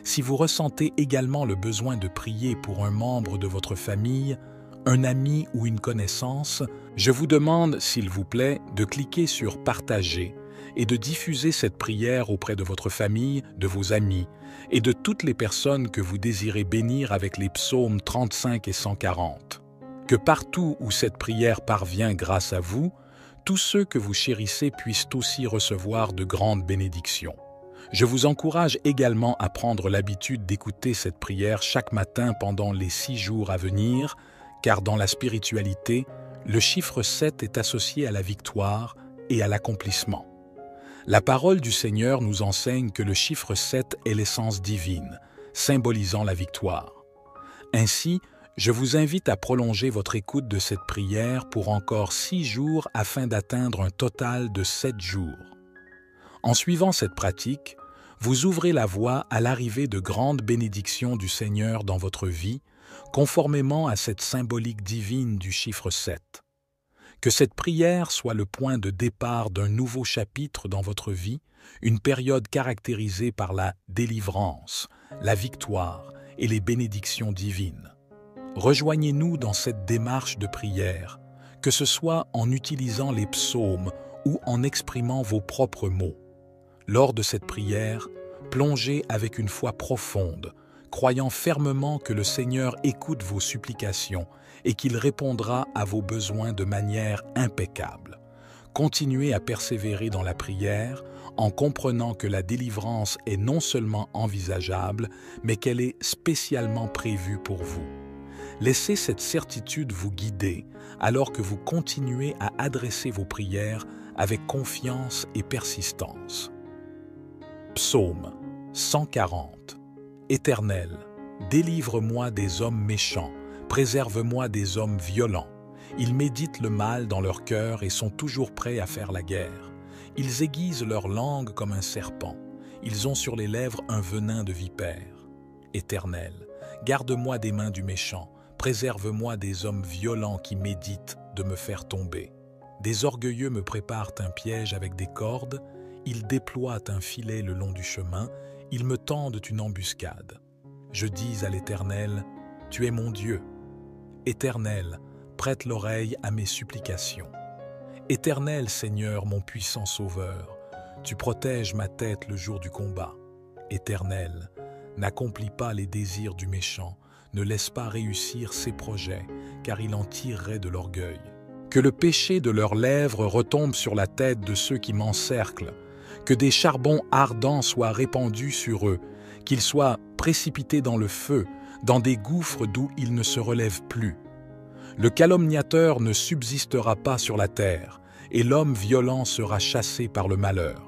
Si vous ressentez également le besoin de prier pour un membre de votre famille, un ami ou une connaissance, je vous demande, s'il vous plaît, de cliquer sur « Partager » et de diffuser cette prière auprès de votre famille, de vos amis et de toutes les personnes que vous désirez bénir avec les psaumes 35 et 140. Que partout où cette prière parvient grâce à vous, tous ceux que vous chérissez puissent aussi recevoir de grandes bénédictions. Je vous encourage également à prendre l'habitude d'écouter cette prière chaque matin pendant les 6 jours à venir, car dans la spiritualité, le chiffre 7 est associé à la victoire et à l'accomplissement. La parole du Seigneur nous enseigne que le chiffre 7 est l'essence divine, symbolisant la victoire. Ainsi, je vous invite à prolonger votre écoute de cette prière pour encore 6 jours afin d'atteindre un total de 7 jours. En suivant cette pratique, vous ouvrez la voie à l'arrivée de grandes bénédictions du Seigneur dans votre vie, conformément à cette symbolique divine du chiffre 7. Que cette prière soit le point de départ d'un nouveau chapitre dans votre vie, une période caractérisée par la délivrance, la victoire et les bénédictions divines. Rejoignez-nous dans cette démarche de prière, que ce soit en utilisant les psaumes ou en exprimant vos propres mots. Lors de cette prière, plongez avec une foi profonde, croyant fermement que le Seigneur écoute vos supplications et qu'il répondra à vos besoins de manière impeccable. Continuez à persévérer dans la prière en comprenant que la délivrance est non seulement envisageable, mais qu'elle est spécialement prévue pour vous. Laissez cette certitude vous guider alors que vous continuez à adresser vos prières avec confiance et persistance. Psaume 140. Éternel, délivre-moi des hommes méchants, préserve-moi des hommes violents. Ils méditent le mal dans leur cœur et sont toujours prêts à faire la guerre. Ils aiguisent leur langue comme un serpent. Ils ont sur les lèvres un venin de vipère. Éternel, garde-moi des mains du méchant, préserve-moi des hommes violents qui méditent de me faire tomber. Des orgueilleux me préparent un piège avec des cordes, ils déploient un filet le long du chemin, ils me tendent une embuscade. Je dis à l'Éternel, « Tu es mon Dieu. » Éternel, prête l'oreille à mes supplications. Éternel Seigneur, mon puissant Sauveur, tu protèges ma tête le jour du combat. Éternel, n'accomplis pas les désirs du méchant, ne laisse pas réussir ses projets, car il en tirerait de l'orgueil. Que le péché de leurs lèvres retombe sur la tête de ceux qui m'encerclent, que des charbons ardents soient répandus sur eux, qu'ils soient précipités dans le feu, dans des gouffres d'où ils ne se relèvent plus. Le calomniateur ne subsistera pas sur la terre, et l'homme violent sera chassé par le malheur.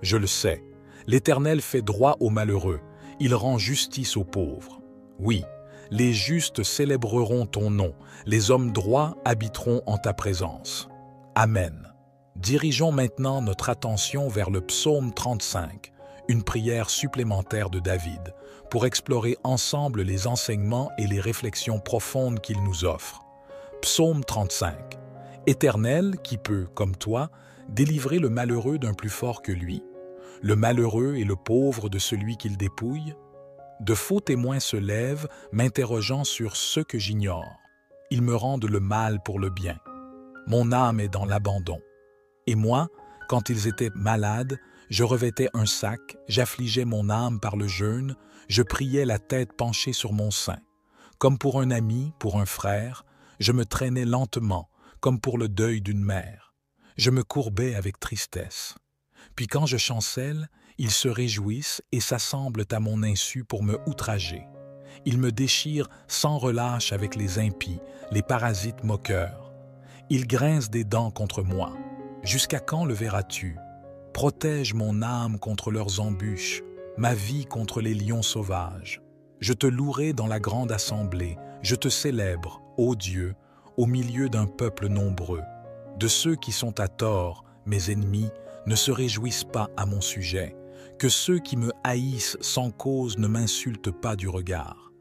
Je le sais, l'Éternel fait droit aux malheureux, il rend justice aux pauvres. Oui, les justes célébreront ton nom, les hommes droits habiteront en ta présence. Amen. Dirigeons maintenant notre attention vers le psaume 35, une prière supplémentaire de David, pour explorer ensemble les enseignements et les réflexions profondes qu'il nous offre. Psaume 35. Éternel, qui peut, comme toi, délivrer le malheureux d'un plus fort que lui, le malheureux et le pauvre de celui qu'il dépouille? De faux témoins se lèvent, m'interrogeant sur ce que j'ignore. Ils me rendent le mal pour le bien. Mon âme est dans l'abandon. Et moi, quand ils étaient malades, je revêtais un sac, j'affligeais mon âme par le jeûne, je priais la tête penchée sur mon sein. Comme pour un ami, pour un frère, je me traînais lentement, comme pour le deuil d'une mère. Je me courbais avec tristesse. Puis quand je chancelle, ils se réjouissent et s'assemblent à mon insu pour me outrager. Ils me déchirent sans relâche avec les impies, les parasites moqueurs. Ils grincent des dents contre moi. Jusqu'à quand le verras-tu? Protège mon âme contre leurs embûches, ma vie contre les lions sauvages. Je te louerai dans la grande assemblée, je te célèbre, ô Dieu, au milieu d'un peuple nombreux. De ceux qui sont à tort, mes ennemis, ne se réjouissent pas à mon sujet. Que ceux qui me haïssent sans cause ne m'insultent pas du regard.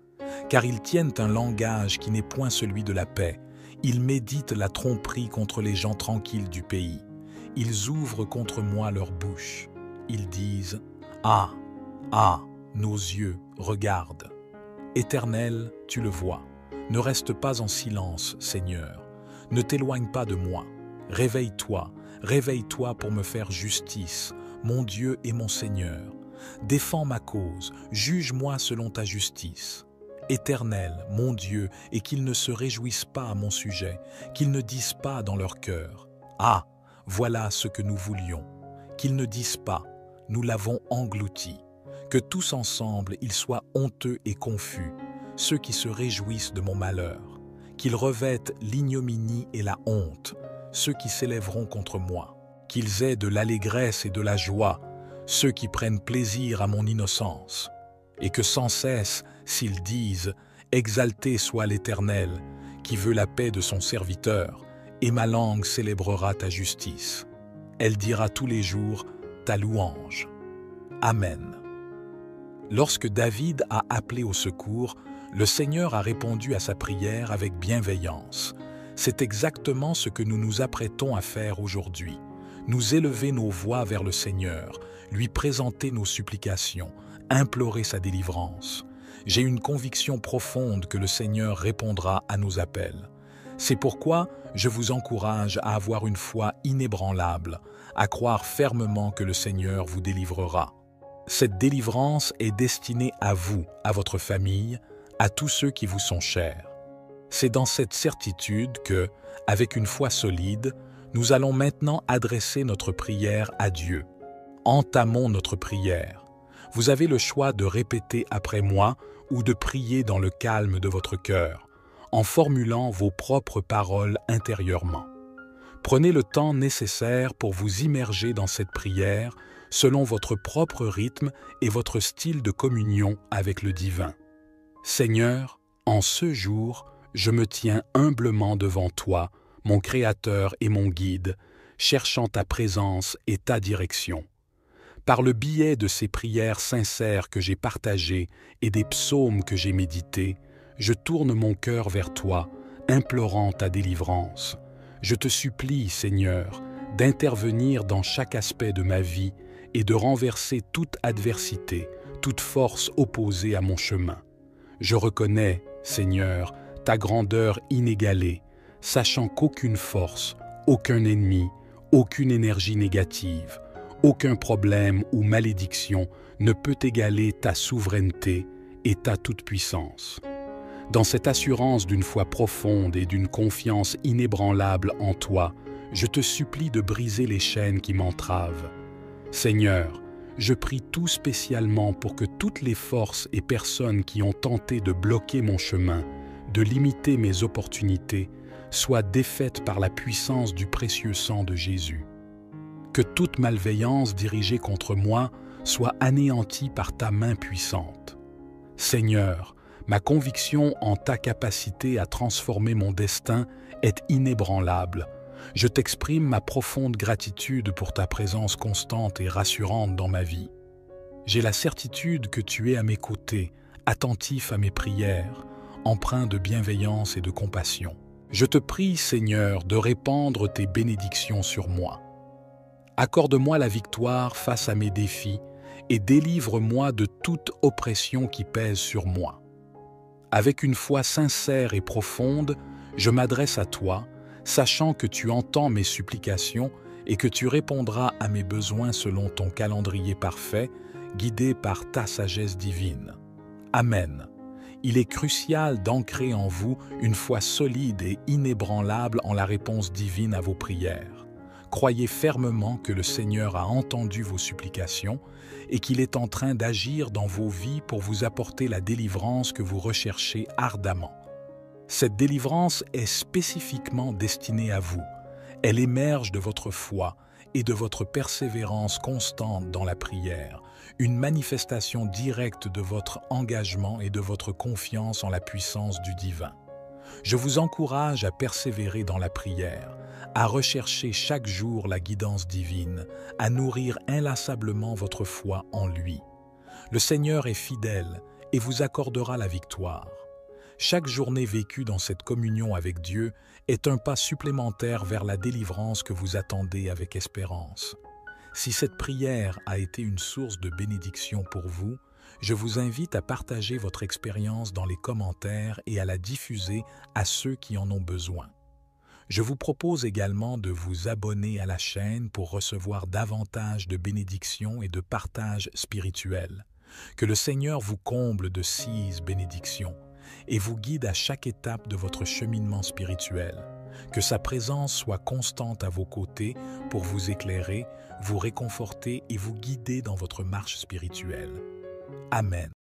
Car ils tiennent un langage qui n'est point celui de la paix. Ils méditent la tromperie contre les gens tranquilles du pays. Ils ouvrent contre moi leur bouche. Ils disent « Ah, ah, nos yeux, regardent. » Éternel, tu le vois. Ne reste pas en silence, Seigneur. Ne t'éloigne pas de moi. Réveille-toi, réveille-toi pour me faire justice, mon Dieu et mon Seigneur. Défends ma cause, juge-moi selon ta justice. Éternel, mon Dieu, et qu'ils ne se réjouissent pas à mon sujet, qu'ils ne disent pas dans leur cœur « Ah, voilà ce que nous voulions », qu'ils ne disent pas « Nous l'avons englouti », que tous ensemble ils soient honteux et confus, ceux qui se réjouissent de mon malheur, qu'ils revêtent l'ignominie et la honte, ceux qui s'élèveront contre moi, qu'ils aient de l'allégresse et de la joie, ceux qui prennent plaisir à mon innocence, et que sans cesse, s'ils disent « Exalté soit l'Éternel, qui veut la paix de son serviteur, et ma langue célébrera ta justice. Elle dira tous les jours ta louange. Amen. » Lorsque David a appelé au secours, le Seigneur a répondu à sa prière avec bienveillance. C'est exactement ce que nous nous apprêtons à faire aujourd'hui. Nous élever nos voix vers le Seigneur, lui présenter nos supplications, implorer sa délivrance. J'ai une conviction profonde que le Seigneur répondra à nos appels. C'est pourquoi je vous encourage à avoir une foi inébranlable, à croire fermement que le Seigneur vous délivrera. Cette délivrance est destinée à vous, à votre famille, à tous ceux qui vous sont chers. C'est dans cette certitude que, avec une foi solide, nous allons maintenant adresser notre prière à Dieu. Entamons notre prière. Vous avez le choix de répéter après moi ou de prier dans le calme de votre cœur, en formulant vos propres paroles intérieurement. Prenez le temps nécessaire pour vous immerger dans cette prière selon votre propre rythme et votre style de communion avec le divin. Seigneur, en ce jour, je me tiens humblement devant toi, mon Créateur et mon Guide, cherchant ta présence et ta direction. Par le biais de ces prières sincères que j'ai partagées et des psaumes que j'ai médités, je tourne mon cœur vers toi, implorant ta délivrance. Je te supplie, Seigneur, d'intervenir dans chaque aspect de ma vie et de renverser toute adversité, toute force opposée à mon chemin. Je reconnais, Seigneur, ta grandeur inégalée, sachant qu'aucune force, aucun ennemi, aucune énergie négative, aucun problème ou malédiction ne peut égaler ta souveraineté et ta toute-puissance. Dans cette assurance d'une foi profonde et d'une confiance inébranlable en toi, je te supplie de briser les chaînes qui m'entravent. Seigneur, je prie tout spécialement pour que toutes les forces et personnes qui ont tenté de bloquer mon chemin, de limiter mes opportunités, soient défaites par la puissance du précieux sang de Jésus. Que toute malveillance dirigée contre moi soit anéantie par ta main puissante. Seigneur, ma conviction en ta capacité à transformer mon destin est inébranlable. Je t'exprime ma profonde gratitude pour ta présence constante et rassurante dans ma vie. J'ai la certitude que tu es à mes côtés, attentif à mes prières, empreint de bienveillance et de compassion. Je te prie, Seigneur, de répandre tes bénédictions sur moi. Accorde-moi la victoire face à mes défis et délivre-moi de toute oppression qui pèse sur moi. Avec une foi sincère et profonde, je m'adresse à toi, sachant que tu entends mes supplications et que tu répondras à mes besoins selon ton calendrier parfait, guidé par ta sagesse divine. Amen. Il est crucial d'ancrer en vous une foi solide et inébranlable en la réponse divine à vos prières. Croyez fermement que le Seigneur a entendu vos supplications et qu'il est en train d'agir dans vos vies pour vous apporter la délivrance que vous recherchez ardemment. Cette délivrance est spécifiquement destinée à vous. Elle émerge de votre foi et de votre persévérance constante dans la prière, une manifestation directe de votre engagement et de votre confiance en la puissance du divin. Je vous encourage à persévérer dans la prière, à rechercher chaque jour la guidance divine, à nourrir inlassablement votre foi en lui. Le Seigneur est fidèle et vous accordera la victoire. Chaque journée vécue dans cette communion avec Dieu est un pas supplémentaire vers la délivrance que vous attendez avec espérance. Si cette prière a été une source de bénédiction pour vous, je vous invite à partager votre expérience dans les commentaires et à la diffuser à ceux qui en ont besoin. Je vous propose également de vous abonner à la chaîne pour recevoir davantage de bénédictions et de partages spirituels. Que le Seigneur vous comble de 6 bénédictions et vous guide à chaque étape de votre cheminement spirituel. Que sa présence soit constante à vos côtés pour vous éclairer, vous réconforter et vous guider dans votre marche spirituelle. Amen.